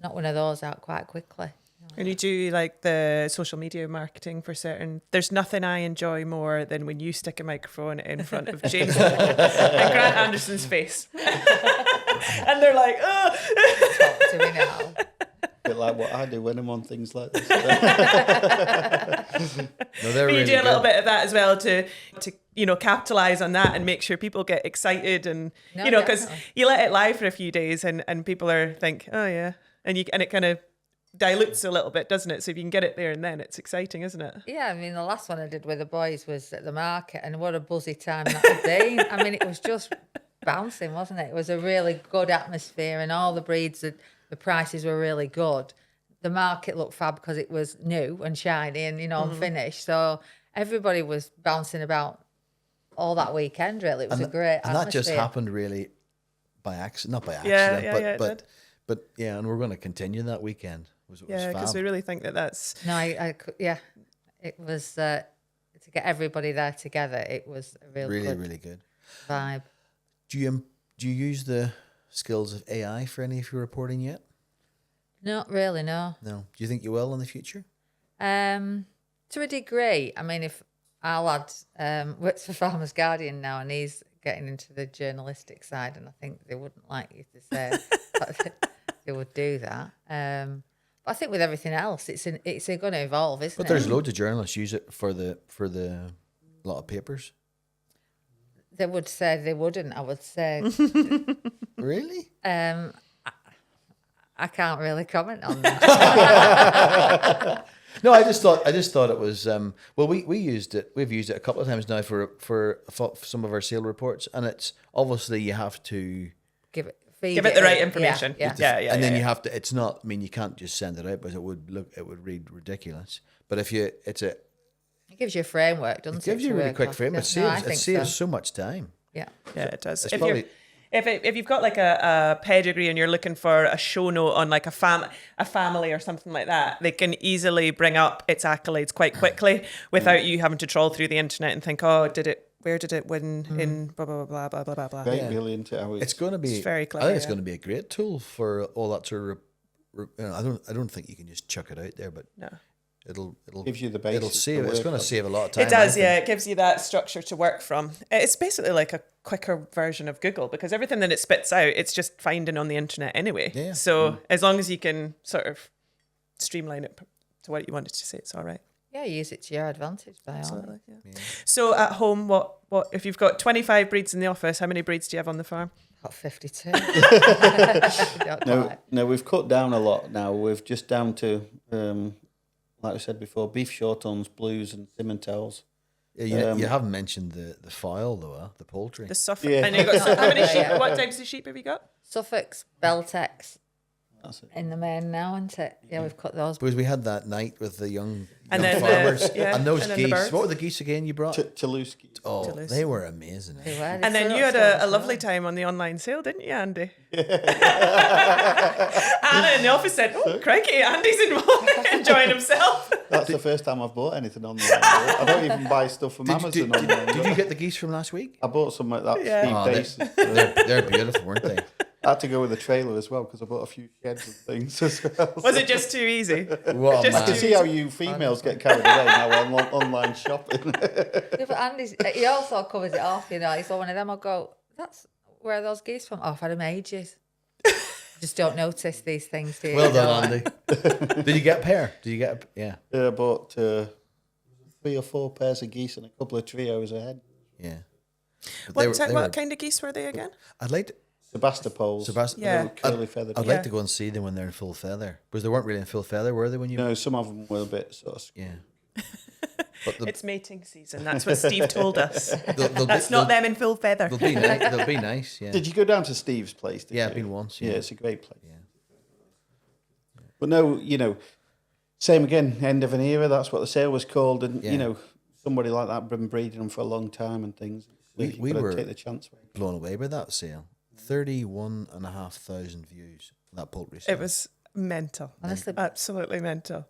knock one of those out quite quickly. And you do the social media marketing for certain. There's nothing I enjoy more than when you stick a microphone in front of James and Grant Anderson's face. And they're like, oh. Talk to me now. A bit like what I do when I'm on things like this. No, they're really you do a little bit of that as well to capitalise on that and make sure people get excited and, because you let it lie for a few days and people think, oh yeah. And it kind of dilutes a little bit, doesn't it? So if you can get it there and then, it's exciting, isn't it? Yeah, I mean, the last one I did with the boys was at the market, and what a buzzy time that had been. I mean, it was just bouncing, wasn't it? It was a really good atmosphere, and all the breeds, the prices were really good. The market looked fab because it was new and shiny and, and finished. So everybody was bouncing about all that weekend, really. It was a great atmosphere. And that just happened really by accident, not by accident, but and we're going to continue that weekend. Because we really think that's... No, it was, to get everybody there together, it was a really good vibe. Do you use the skills of AI for any of your reporting yet? Not really, no. No. Do you think you will in the future? To a degree. I mean, if our lad works for Farmers Guardian now and he's getting into the journalistic side, and I think they wouldn't like you to say they would do that. I think with everything else, it's going to evolve, isn't it? But there's loads of journalists use it for the lot of papers. They would say they wouldn't. I would say. Really? I can't really comment on that. No, I just thought it was. We used it. We've used it a couple of times now for some of our sale reports, and it's obviously you have to give it the right information. And then you have to. It's not. I mean, you can't just send it out, but it would read ridiculous. But if it gives you a framework, doesn't it? It gives you a really quick framework. It saves so much time. Yeah, it does. If you've got like a pedigree and you're looking for a show note on like a family or something like that, they can easily bring up its accolades quite quickly without you having to trawl through the internet and think, oh, where did it win in blah blah blah blah blah blah blah. Great, really into how it's going to be. It's very clever. I think it's going to be a great tool for all that sort of. I don't think you can just chuck it out there, but no. It'll gives you the basis. It'll save. It's going to save a lot of time. It does, yeah. It gives you that structure to work from. It's basically like a quicker version of Google because everything that it spits out, it's just finding on the internet anyway. Yeah. So as long as you can sort of streamline it to what you wanted to say, it's all right. Yeah, use it to your advantage by all. Absolutely. Yeah. So at home, what if you've got 25 breeds in the office? How many breeds do you have on the farm? Got 52. No, we've cut down a lot now. We've just down to. Like I said before, beef shorthorns, blues, and Simmentals. Yeah, you haven't mentioned the fowl though, the poultry. The Suffolk. Yeah. And you got how many sheep? What types of sheep have you got? Suffolks, Beltex. That's it. In the main now, isn't it? Yeah, we've cut those. Because we had that night with the young and then farmers and those geese. What were the geese again you brought? Toulouse geese. Oh, they were amazing. They were. And then you had a lovely time on the online sale, didn't you, Andy? Anna in the office said, "Oh, crikey, Andy's involved, enjoying himself." That's the first time I've bought anything online. I don't even buy stuff from Amazon online. Did you get the geese from last week? I bought some like that. Steve Dace. They're beautiful, weren't they? I had to go with the trailer as well because I bought a few sheds and things as well. Was it just too easy? Well, I can see how you females get carried away now on online shopping. Yeah, but Andy's, he also covers it off, you know. He's one of them, I'll go, that's where are those geese from? Oh, I've had them ages. Just don't notice these things, do you? Well done, Andy. Did you get a pair? Yeah, I bought 3 or 4 pairs of geese and a couple of trios ahead. Yeah. What kind of geese were they again? I'd like to... Sebastopols. Yeah. Curly feathered. I'd like to go and see them when they're in full feather. Because they weren't really in full feather, were they? When you? No, some of them were a bit sort of... Yeah. It's mating season. That's what Steve told us. That's not them in full feather. They'll be nice, yeah. Did you go down to Steve's place? Yeah, I've been once. Yeah, it's a great place. Yeah. But no, you know, same again, end of an era. That's what the sale was called. And, you know, somebody like that been breeding them for a long time and things. We were take the chance. Blown away by that sale. 31,500 views. That poultry sale. It was mental. Honestly, absolutely mental.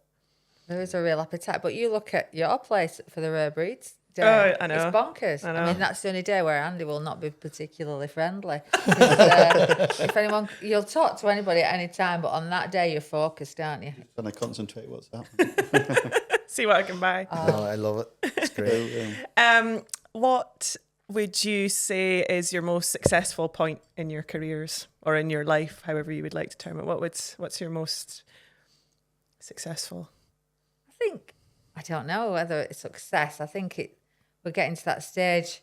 There is a real appetite. But you look at your place for the rare breeds. I know. It's bonkers. I know. I mean, that's the only day where Andy will not be particularly friendly. If anyone, you'll talk to anybody at any time, but on that day you're focused, aren't you? Trying to concentrate what's happening. See what I can buy. Oh, I love it. It's great. What would you say is your most successful point in your careers or in your life, however you would like to term it? What's your most successful? I don't know whether it's success. I think we're getting to that stage.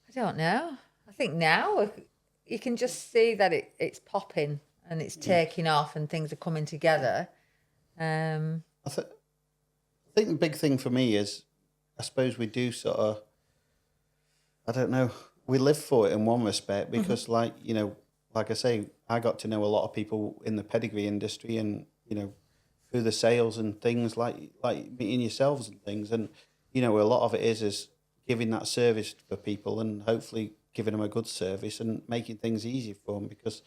I don't know. I think now you can just see that it's popping and it's taking off and things are coming together. I think the big thing for me is, I suppose we do sort of, I don't know, we live for it in one respect because like I say, I got to know a lot of people in the pedigree industry and, you know, through the sales and things like meeting yourselves and things. And, you know, a lot of it is giving that service for people and hopefully giving them a good service and making things easy for them because,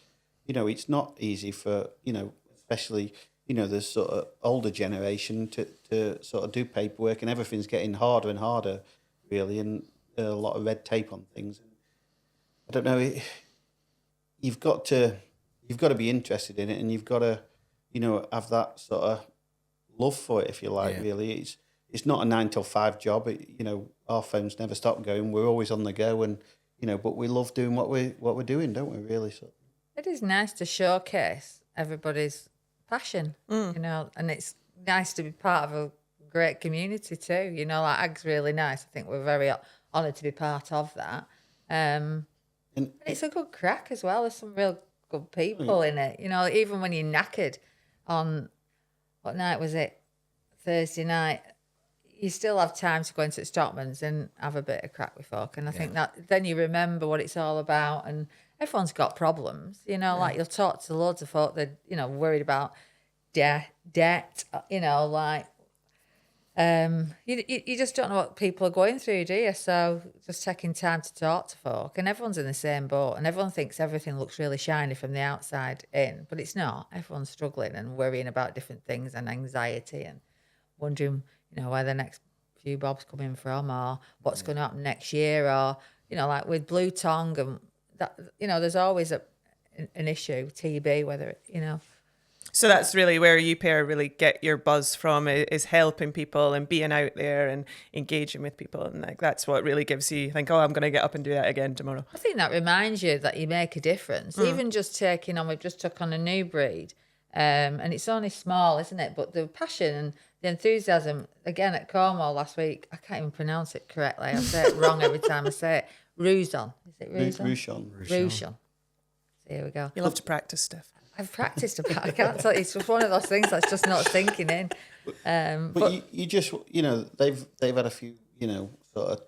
you know, it's not easy for, you know, especially, you know, the sort of older generation to sort of do paperwork and everything's getting harder and harder really and a lot of red tape on things. I don't know, you've got to be interested in it and you've got to, you know, have that sort of love for it, if you like, really. It's not a 9 till 5 job. You know, our phones never stop going. We're always on the go and, you know, but we love doing what we're doing, don't we, really? So it is nice to showcase everybody's passion, you know, and it's nice to be part of a great community too. You know, like Ag's really nice. I think we're very honoured to be part of that. And it's a good crack as well. There's some real good people in it. You know, even when you're knackered on, what night was it? Thursday night. You still have time to go into Stockman's and have a bit of crack with folk. And I think that then you remember what it's all about. And everyone's got problems, you know, like you'll talk to loads of folk that, you know, worried about debt, you know, like You just don't know what people are going through, do you? So just taking time to talk to folk, and everyone's in the same boat, and everyone thinks everything looks really shiny from the outside in, but it's not. Everyone's struggling and worrying about different things and anxiety and wondering, where the next few bobs coming from, or what's going to happen next year, or like with blue tongue and that. There's always an issue, TB, whether So that's really where you pair really get your buzz from, is helping people and being out there and engaging with people. And like that's what really gives you think, oh, I'm going to get up and do that again tomorrow. I think that reminds you that you make a difference. Even just taking on, we've just took on a new breed, and it's only small, isn't it? But the passion and the enthusiasm, again at Cornwall last week, I can't even pronounce it correctly. I say it wrong every time I say it. Rouson. Is it Rouson? Rouson. Here we go. You'll have to practice, Steph. I've practiced about it. I can't tell you. It's just one of those things that's just not sinking in. But you just, they've had a few, sort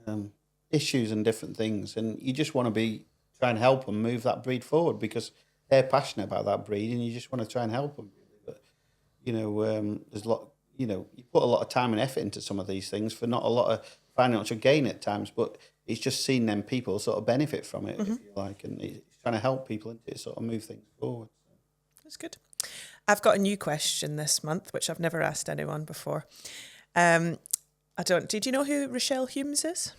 of issues and different things, and you just want to try and help them move that breed forward because they're passionate about that breed, and you just want to try and help them. But there's a lot. You put a lot of time and effort into some of these things for not a lot of financial gain at times, but it's just seeing them people sort of benefit from it, if you like, and it's trying to help people and sort of move things forward. That's good. I've got a new question this month, which I've never asked anyone before. Did you know who Rochelle Humes is?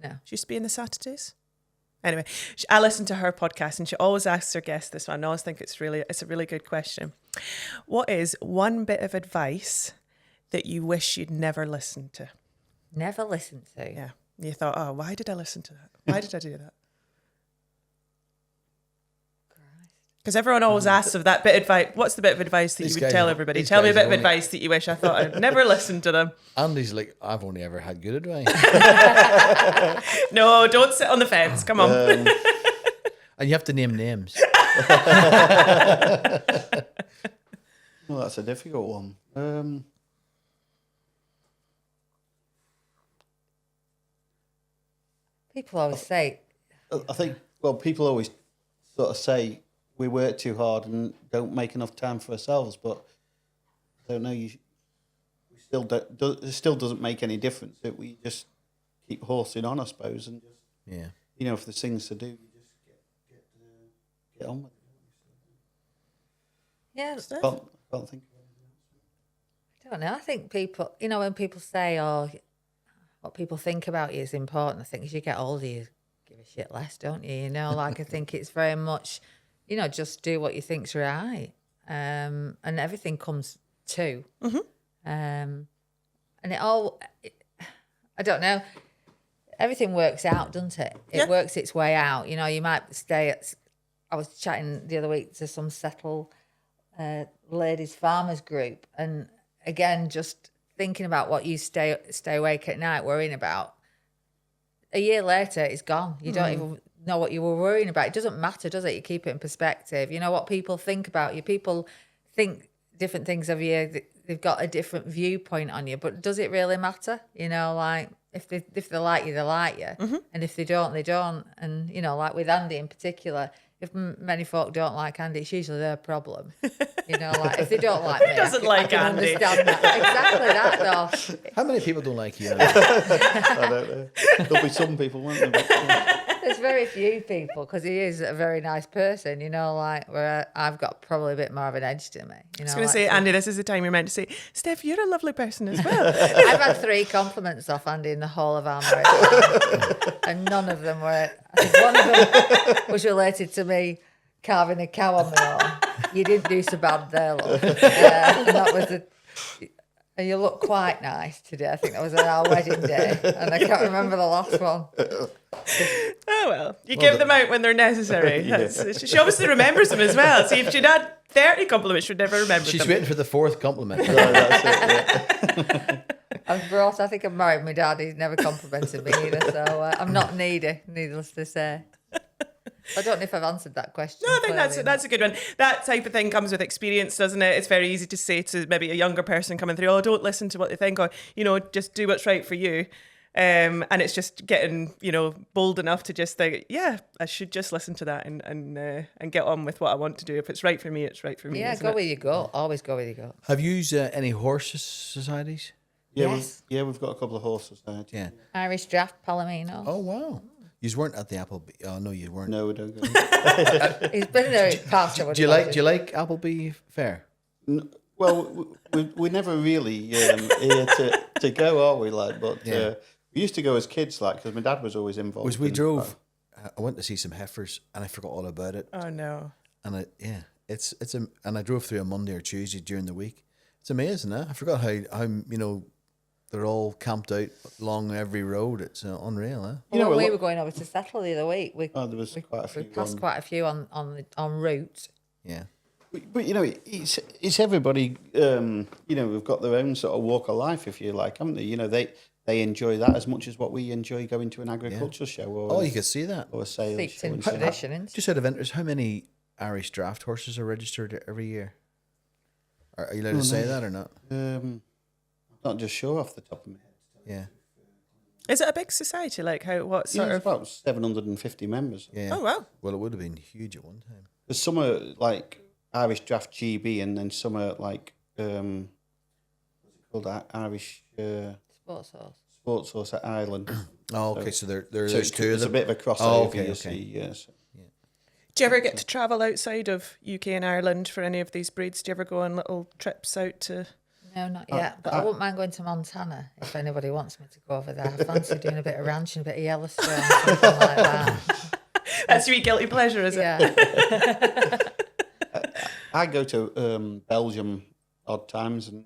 No. She used to be in the Saturdays. Anyway, I listen to her podcast and she always asks her guests this one. I always think it's a really good question. What is one bit of advice that you wish you'd never listened to? Never listened to? Yeah. You thought, oh, why did I listen to that? Why did I do that? Because everyone always asks of that bit of advice. What's the bit of advice that you would tell everybody? Tell me a bit of advice that you wish I thought I'd never listened to them. Andy's like, I've only ever had good advice. No, don't sit on the fence. Come on. And you have to name names. Well, that's a difficult one. People always say... I think, people always sort of say we work too hard and don't make enough time for ourselves, but I don't know, it still doesn't make any difference. We just keep horsing on, I suppose, and just, if there's things to do, you just get on with it. Yeah. Can't think of anything else. I don't know. I think people, when people say, what people think about you is important, I think as you get older, you give a shit less, don't you? I think it's very much, just do what you think's right. And everything comes to. And I don't know, everything works out, doesn't it? It works its way out. You might stay I was chatting the other week to some Settle ladies farmers group, and again, just thinking about what you stay awake at night worrying about. A year later, it's gone. You don't even know what you were worrying about. It doesn't matter, does it? You keep it in perspective. You know what people think about you. People think different things of you. They've got a different viewpoint on you. But does it really matter? Like if they like you, they like you. And if they don't, they don't. And, like with Andy in particular, if many folk don't like Andy, it's usually their problem. Like if they don't like me, who doesn't like I can Andy? Understand that. Exactly that, though. How many people don't like you? I don't know. There'll be some people, won't there? But, There's very few people, because he is a very nice person, where I've got probably a bit more of an edge to me. I was going to say, Andy, this is the time you're meant to say, Steph, you're a lovely person as well. I've had 3 compliments off Andy in the whole of our marriage. And none of them were, I think one of them was related to me carving a cow on my own. You didn't do so bad there, love. And that was and you look quite nice today. I think that was on our wedding day. And I can't remember the last one. Oh, well, you give them out when they're necessary. She obviously remembers them as well. See, if she'd had 30 compliments, she'd never remember them. She's waiting for the 4th compliment. that's it, I think I'm married with my dad. He's never complimented me either. So I'm not needy, needless to say. I don't know if I've answered that question. No, I think that's a good one. That type of thing comes with experience, doesn't it? It's very easy to say to maybe a younger person coming through, don't listen to what they think, or, just do what's right for you. And it's just getting, bold enough to just think, I should just listen to that and get on with what I want to do. If it's right for me, it's right for me. Yeah, go where you go. Always go where you go. Have you used any horse societies? Yeah, Yes. we've got a couple of horse societies. Yeah. Irish Draft, Palomino. Oh wow. You weren't at the Appleby. Oh no, you weren't. No, we don't go. He's been there past. Do you like Appleby Fair? Well, we never really here to go, are we? Like, but we used to go as kids, like, because my dad was always involved. We drove. I went to see some heifers, and I forgot all about it. Oh no. And and I drove through on Monday or Tuesday during the week. It's amazing, I forgot how they're all camped out along every road. It's unreal, Well, when we were going over to Settle the other week, there was quite a few. We passed quite a few on route. Yeah. But it's everybody. We've got their own sort of walk of life, if you like, haven't they? They enjoy that as much as what we enjoy going to an agricultural show. Or you can see that. Or a sales Steeped show. in tradition, isn't it? Just out of interest, how many Irish draft horses are registered every year? Are you allowed to say that or not? I'm not just sure off the top of my head. Yeah. Is it a big society? Like what sort of? About 750 members. Yeah. Oh wow. Well, it would have been huge at one time. There's some are like Irish Draft GB, and then some are like what's it called? Irish Sports horse at Ireland. Oh, okay. So there's two of them. It's a bit of a crossover. Oh, okay. Yes. Do you ever get to travel outside of UK and Ireland for any of these breeds? Do you ever go on little trips out to? No, not yet. But I wouldn't mind going to Montana if anybody wants me to go over there. I fancy doing a bit of ranching, a bit of Yellowstone, something like that. That's your guilty pleasure, is it? Yeah. I go to Belgium odd times, and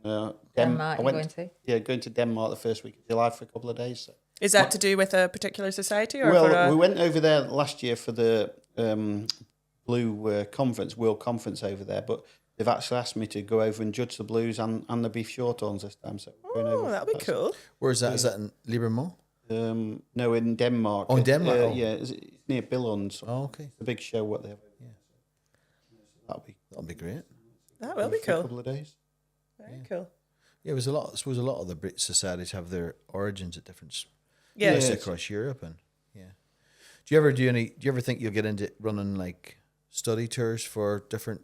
Denmark. Going to Denmark the first week of July for a couple of days. So. Is that to do with a particular society, or we went over there last year for the Blue conference, World Conference over there, but they've actually asked me to go over and judge the Blues and the Beef Shorthorns this time. So that'd be cool. Where is that? Is that in Liebermont? No, in Denmark. Oh, in Denmark. Yeah, it's near Billund. Oh, okay. It's a big show what they have. Yeah. That'll be great. That will be cool. A couple of days. Very cool. Yeah, I suppose a lot of the Brit societies have their origins at different places across Europe, and Do you ever think you'll get into running like study tours for different?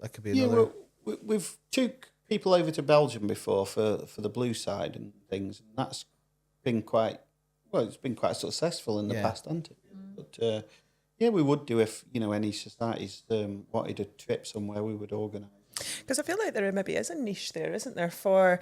That could be another. Well, we've took people over to Belgium before for the blue side and things, and that's been quite it's been quite successful in the past, hasn't it? But we would do if any societies wanted a trip somewhere, we would organise. Because I feel like there maybe is a niche there, isn't there, for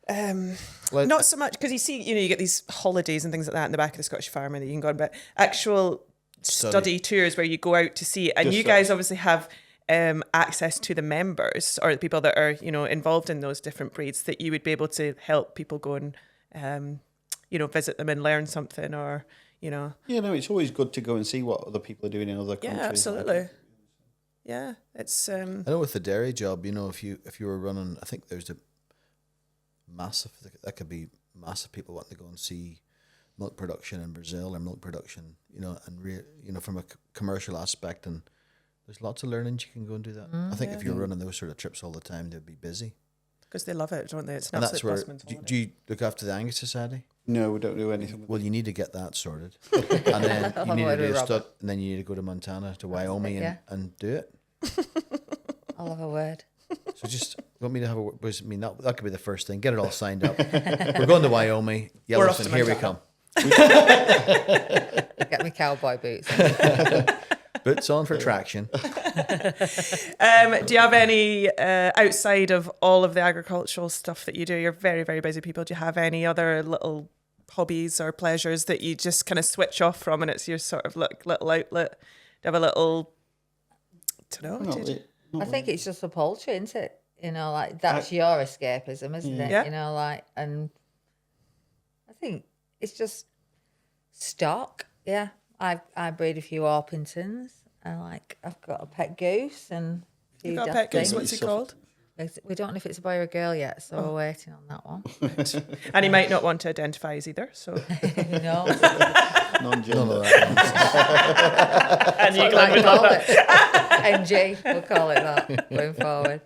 not so much because you get these holidays and things like that in the back of the Scottish Farmer that you can go on, but actual study tours where you go out to see it, and you guys obviously have access to the members or the people that are involved in those different breeds, that you would be able to help people go and visit them and learn something, or it's always good to go and see what other people are doing in other countries. Yeah, absolutely. Yeah, it's. I know with the dairy job, if you were running, I think there's a massive. That could be massive people wanting to go and see milk production in Brazil or milk production, and from a commercial aspect, and there's lots of learning you can go and do that. I think if you're running those sort of trips all the time, they'd be busy. Because they love it, don't they? It's an and that's where. absolute Do you look after the Angus Society? No, we don't do anything. Well, you need to get that sorted, and then you need to do a stud, and then you need to go to Montana, to Wyoming, and do it. I'll have a word. So just want me to have a word? That could be the first thing. Get it all signed up. We're going to Wyoming, Yellowstone. Here we come. Get me cowboy boots. Boots on for traction. Do you have any, outside of all of the agricultural stuff that you do, you're very, very busy people, do you have any other little hobbies or pleasures that you just kind of switch off from and it's your sort of little outlet? Do you have a little, I don't know. I think it's just the poultry, isn't it? That's your escapism, isn't it? Yeah. And I think it's just stock. Yeah. I breed a few Orpingtons, and I've got a pet goose and a few. You've got a pet goose. What's he called? We don't know if it's a boy or a girl yet, so we're waiting on that one. And he might not want to identify as either. So no, non-gender. And you can call it NG. We'll call it that going forward.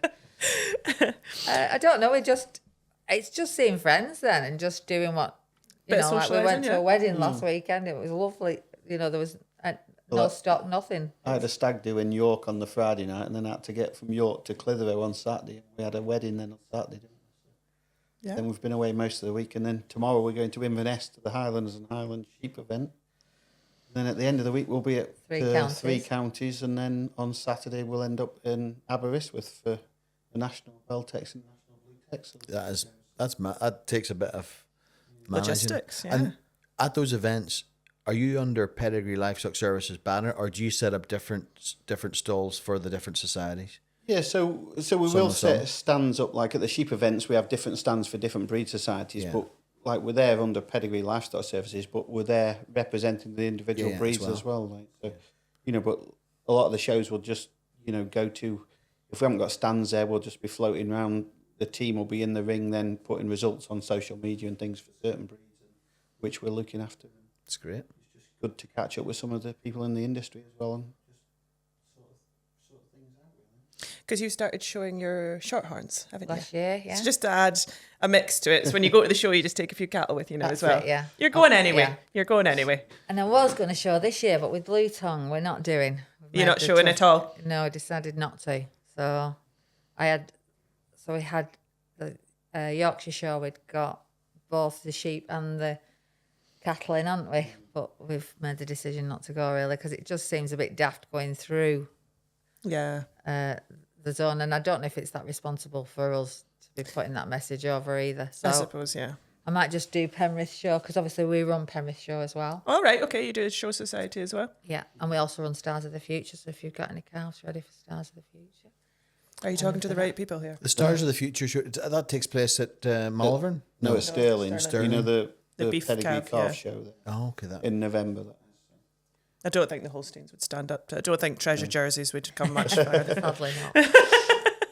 I don't know. It's just seeing friends then, and just doing what we went to a wedding last weekend. It was lovely. There was no stock, nothing. I had a stag do in York on the Friday night, and then I had to get from York to Clitheroe on Saturday. We had a wedding then on Saturday. Yeah. Then we've been away most of the week, and then tomorrow we're going to Inverness to the Highlands and Highland Sheep event. And then at the end of the week we'll be at three counties, and then on Saturday we'll end up in Aberystwyth for the National Beltex and National Bluetex. That takes a bit of managing. Logistics, yeah. And at those events, are you under Pedigree Livestock Services banner, or do you set up different stalls for the different societies? Yeah, so we will set stands up, like at the sheep events we have different stands for different breed societies, but like we're there under Pedigree Livestock Services, but we're there representing the individual breeds as well. Like, so, you know, but a lot of the shows will just, you know, go to, if we haven't got stands there, we'll just be floating around. The team will be in the ring then putting results on social media and things for certain breeds, which we're looking after. That's great. It's just good to catch up with some of the people in the industry as well and just sort of things out, really. Because you started showing your shorthorns, haven't you? Last year, yeah. It's just to add a mix to it. So when you go to the show, you just take a few cattle with you now That's as well. it, yeah. You're going anyway. Yeah. You're going anyway. And I was going to show this year, but with Blue Tongue, we're not doing. You're not showing at all? No, I decided not to. So we had the Yorkshire show. We'd got both the sheep and the cattle in, hadn't we? But we've made the decision not to go, really, because it just seems a bit daft going through the zone. And I don't know if it's that responsible for us to be putting that message over either. So I suppose, yeah. I might just do Penrith show, because obviously we run Penrith show as well. All right, okay, you do a show society as well. Yeah, and we also run Stars of the Future, so if you've got any calves ready for Stars of the Future. Are you talking to the right people here? The Stars of the Future show, that takes place at Malvern? No, it's Stirling. Sterling. You know, the beef Pedigree calf show there. Oh, okay. That. In November. I don't think the Holsteins would stand up to it. I don't think treasure jerseys would come much further. Sadly not.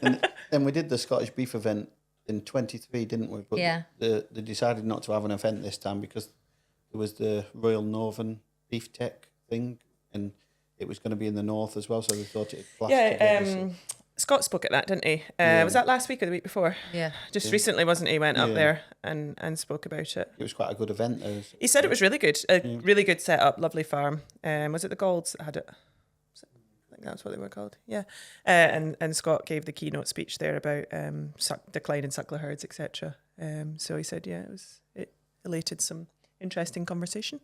And then we did the Scottish beef event in 23, didn't we? But yeah. They decided not to have an event this time because there was the Royal Northern Beef Tech thing, and it was going to be in the north as well, so they thought it'd clash together. Scott spoke at that, didn't he? Was that last week or the week before? Yeah. Just recently, wasn't he? Went up there and spoke about it. It was quite a good event, though. He said it was really good. Really good setup, lovely farm. Was it the Golds that had it? I think that's what they were called. Yeah. And Scott gave the keynote speech there about decline in suckler herds, etc. So he said, it elated some interesting conversation.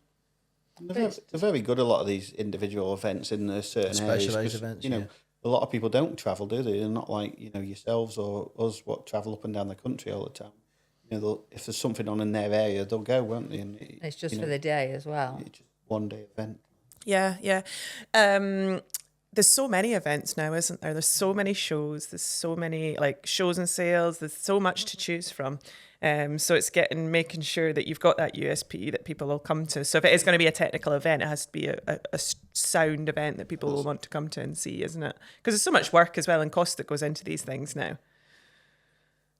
They're very good, a lot of these individual events in certain specialised areas. Events, you know, a lot of people don't travel, do they? They're not like, you know, yourselves or us, what travel up and down the country all the time. You know, if there's something on in their area, they'll go, won't they? And it's just for the day as well. It's just one day event. Yeah. There's so many events now, isn't there? There's so many shows. There's so many shows and sales. There's so much to choose from. So it's making sure that you've got that USP that people will come to. So if it is going to be a technical event, it has to be a sound event that people will want to come to and see, isn't it? Because there's so much work as well and cost that goes into these things now.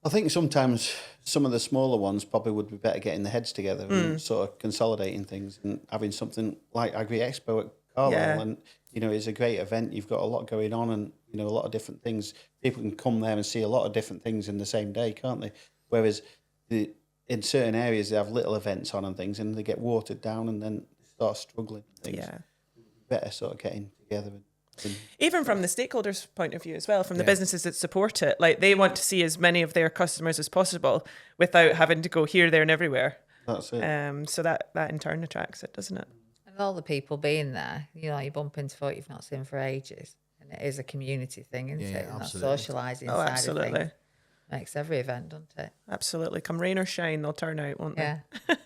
I think sometimes some of the smaller ones probably would be better getting the heads together and sort of consolidating things and having something like Agri Expo at Carlisle. And, you know, it's a great event. You've got a lot going on and, you know, a lot of different things. People can come there and see a lot of different things in the same day, can't they? Whereas in certain areas they have little events on and things and they get watered down and then start struggling and things. Yeah. Better sort of getting together. Even from the stakeholders' point of view as well, from the businesses that support it, they want to see as many of their customers as possible without having to go here, there and everywhere. That's it. So that in turn attracts it, doesn't it? And all the people being there, you know, you bump into folk you've not seen for ages. And it is a community thing, isn't it? And that socialising side absolutely. of things makes every event, doesn't it? Absolutely. Come rain or shine, they'll turn out, won't they? Yeah.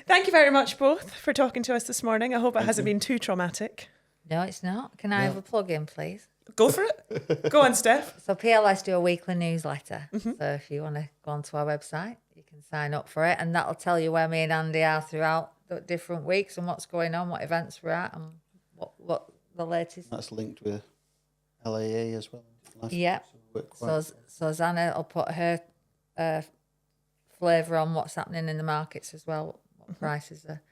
Thank you very much both for talking to us this morning. I hope it hasn't been too traumatic. No, it's not. Can I have a plug in, please? Go for it. Go on, Steph. So PLS do a weekly newsletter. So if you want to go onto our website, you can sign up for it. And that'll tell you where me and Andy are throughout the different weeks and what's going on, what events we're at and what the latest. That's linked with LAA as well. Yeah. So Zana will put her flavour on what's happening in the markets as well, what prices are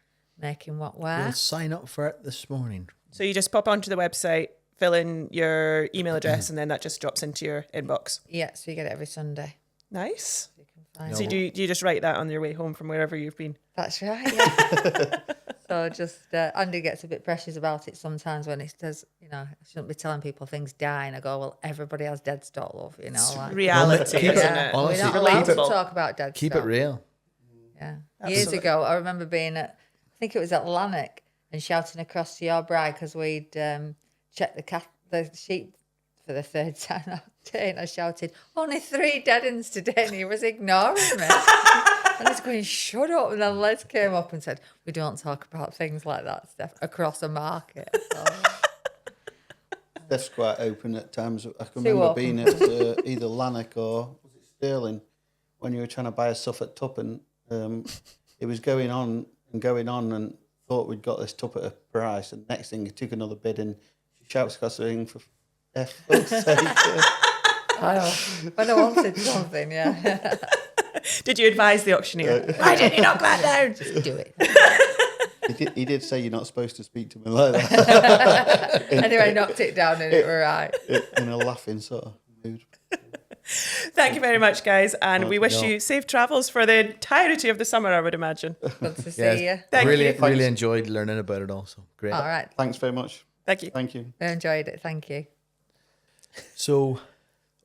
making what where. We'll sign up for it this morning. So you just pop onto the website, fill in your email address, and then that just drops into your inbox. Yeah, so you get it every Sunday. Nice. So you can find So do you just write that on your way home from wherever you've been? That's right, yeah. So just Andy gets a bit precious about it sometimes when it says, you know, I shouldn't be telling people things die, and I go, well, everybody has dead stock, love, you know. It's like, reality, Keep it- isn't it? honestly, we're not allowed to relatable. talk about dead Keep stock. it real. Yeah. Absolutely. Years ago, I remember being at, I think it was at Lanark, and shouting across to your bride because we'd checked the sheep for the third time that day, and I shouted, only 3 dead ends today, and he was ignoring me. And I was going, shut up. And then Les came up and said, we don't talk about things like that, Steph, across a market. So, Steph's quite open at times. I can Too remember open. being at either Lanark or was it Stirling when you were trying to buy a Suffolk tup, and it was going on and thought we'd got this tup at a price, and next thing he took another bid and she shouts across the ring for F fuck's sake. when I wanted something, yeah. Did you advise the auctioneer? Why didn't you knock that down? Just do it. He did say you're not supposed to speak to me like that. Anyway, I knocked it down and it were right. In a laughing sort of mood. Thank you very much, guys, and we wish No. you safe travels for the entirety of the summer, I would imagine. Good to see Yes. you. Thank really, you. really enjoyed learning about it also. Great. All right. Thanks very much. Thank you. Thank you. I enjoyed it. Thank you. So,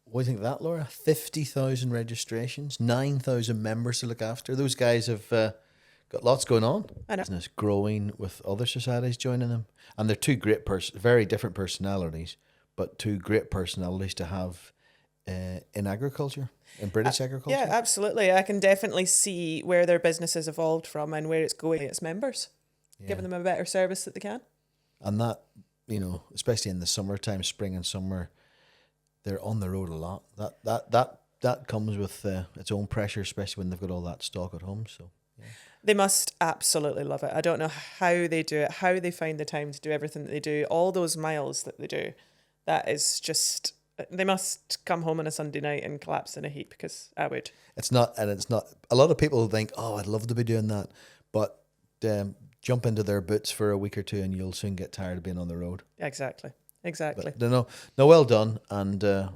what do you think of that, Laura? 50,000 registrations, 9,000 members to look after. Those guys have got lots going on. I know. Business growing with other societies joining them. And they're two great, very different personalities, but two great personalities to have in agriculture, in British agriculture. Yeah, absolutely. I can definitely see where their business has evolved from and where it's going. Its members, giving them a better service that they can. And that, you know, especially in the summertime, spring and summer, they're on the road a lot. That comes with its own pressure, especially when they've got all that stock at home. So yeah. They must absolutely love it. I don't know how they do it, how they find the time to do everything that they do, all those miles that they do. That is just, they must come home on a Sunday night and collapse in a heap, because I would. It's not. A lot of people think, oh, I'd love to be doing that, but jump into their boots for a week or two and you'll soon get tired of being on the road. Exactly. But no, well done, and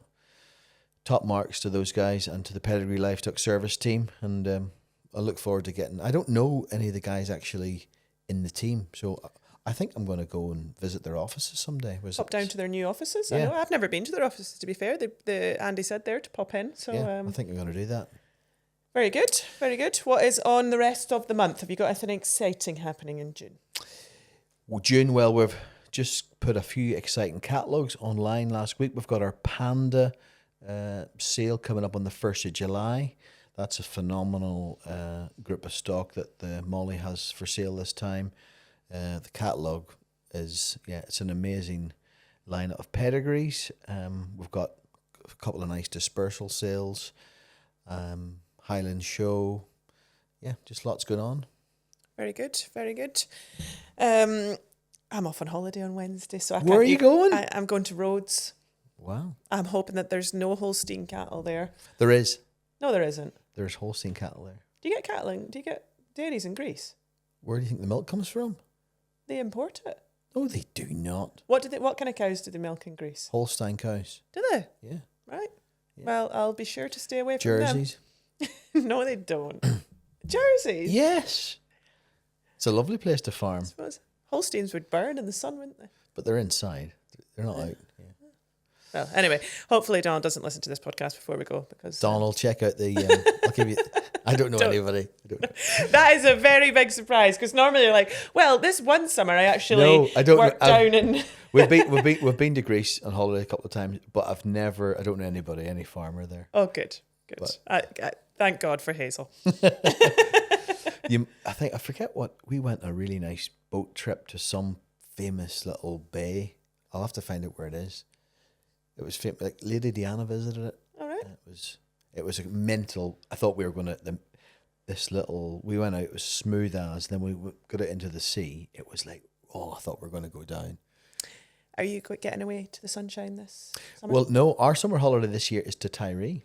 top marks to those guys and to the Pedigree Livestock Service team. And I look forward to getting. I don't know any of the guys actually in the team, so I think I'm going to go and visit their offices someday. Pop down to their new offices. Yeah. I know I've never been to their offices, to be fair. Andy said there to pop in. So yeah, I think I'm going to do that. Very good, very good. What is on the rest of the month? Have you got anything exciting happening in June? Well, June, well, we've just put a few exciting catalogues online last week. We've got our Panda sale coming up on the 1st of July. That's a phenomenal group of stock that Molly has for sale this time. The catalogue is, it's an amazing lineup of pedigrees. We've got a couple of nice dispersal sales, Highland Show. Yeah, just lots going on. Very good, very good. I'm off on holiday on Wednesday, so Where are you going? I'm going to Rhodes. Wow. I'm hoping that there's no Holstein cattle there. There is. No, there isn't. There's Holstein cattle there. Do you get cattle? Do you get dairies in Greece? Where do you think the milk comes from? They import it. No, they do not. What kind of cows do they milk in Greece? Holstein cows. Do they? Yeah. Right. Yeah. Well, I'll be sure to stay away from Jerseys. them. No, they don't. Jerseys. Yes. It's a lovely place to farm, I suppose Holsteins would burn in the sun, wouldn't they? but they're inside. They're not out. Yeah. Well, anyway, hopefully Don doesn't listen to this podcast before we go, because Donald, check out the. I'll give you. I don't know anybody. I don't know. that is a very big surprise, because normally you're like, well, this one summer I actually worked down in. We've been to Greece on holiday a couple of times, but I don't know anybody, any farmer there. Oh, good. But- I thank God for Hazel. I forget what we went on a really nice boat trip to some famous little bay. I'll have to find out where it is. It was famous. Like Lady Diana visited it. All right. It was a mental. I thought we were going to we went out. It was smooth as. Then we got it into the sea. It was like, I thought we were going to go down. Are you getting away to the sunshine this summer? Well, no. Our summer holiday this year is to Tiree.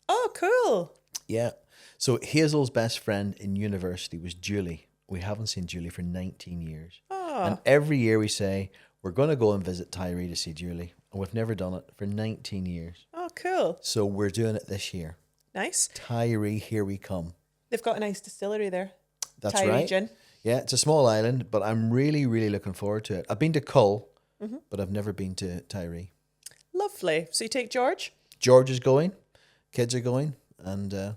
Oh, cool. Yeah. So Hazel's best friend in university was Julie. We haven't seen Julie for 19 years. Oh. And every year we say, we're going to go and visit Tiree to see Julie. And we've never done it for 19 years. Oh, cool. So we're doing it this year. Nice. Tiree, here we come. They've got a nice distillery there. That's Tiree right. Gin. Yeah, it's a small island, but I'm really, really looking forward to it. I've been to Cull, but I've never been to Tiree. Lovely. So you take George? George is going, kids are going, and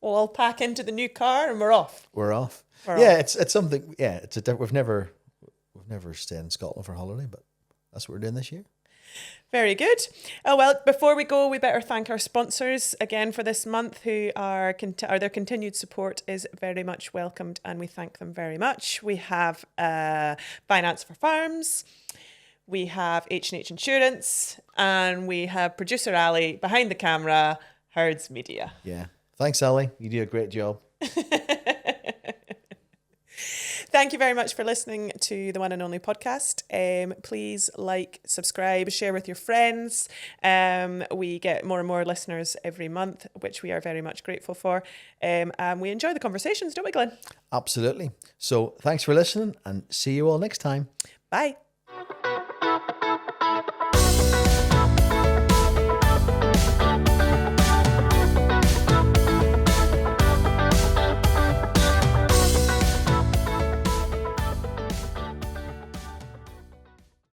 We'll all pack into the new car and we're off. we're off. We're Yeah, off. it's something. Yeah, we've never stayed in Scotland for holiday, but that's what we're doing this year. Very good. Oh, well, before we go, we better thank our sponsors again for this month, who are their continued support is very much welcomed, and we thank them very much. We have Finance for Farms, we have H&H Insurance, and we have producer Ali behind the camera, Herds Media. Yeah. Thanks, Ali. You do a great job. Thank you very much for listening to the One and Only podcast. Please like, subscribe, share with your friends. We get more and more listeners every month, which we are very much grateful for. And we enjoy the conversations, don't we, Glyn? Absolutely. So thanks for listening, and see you all next time. Bye.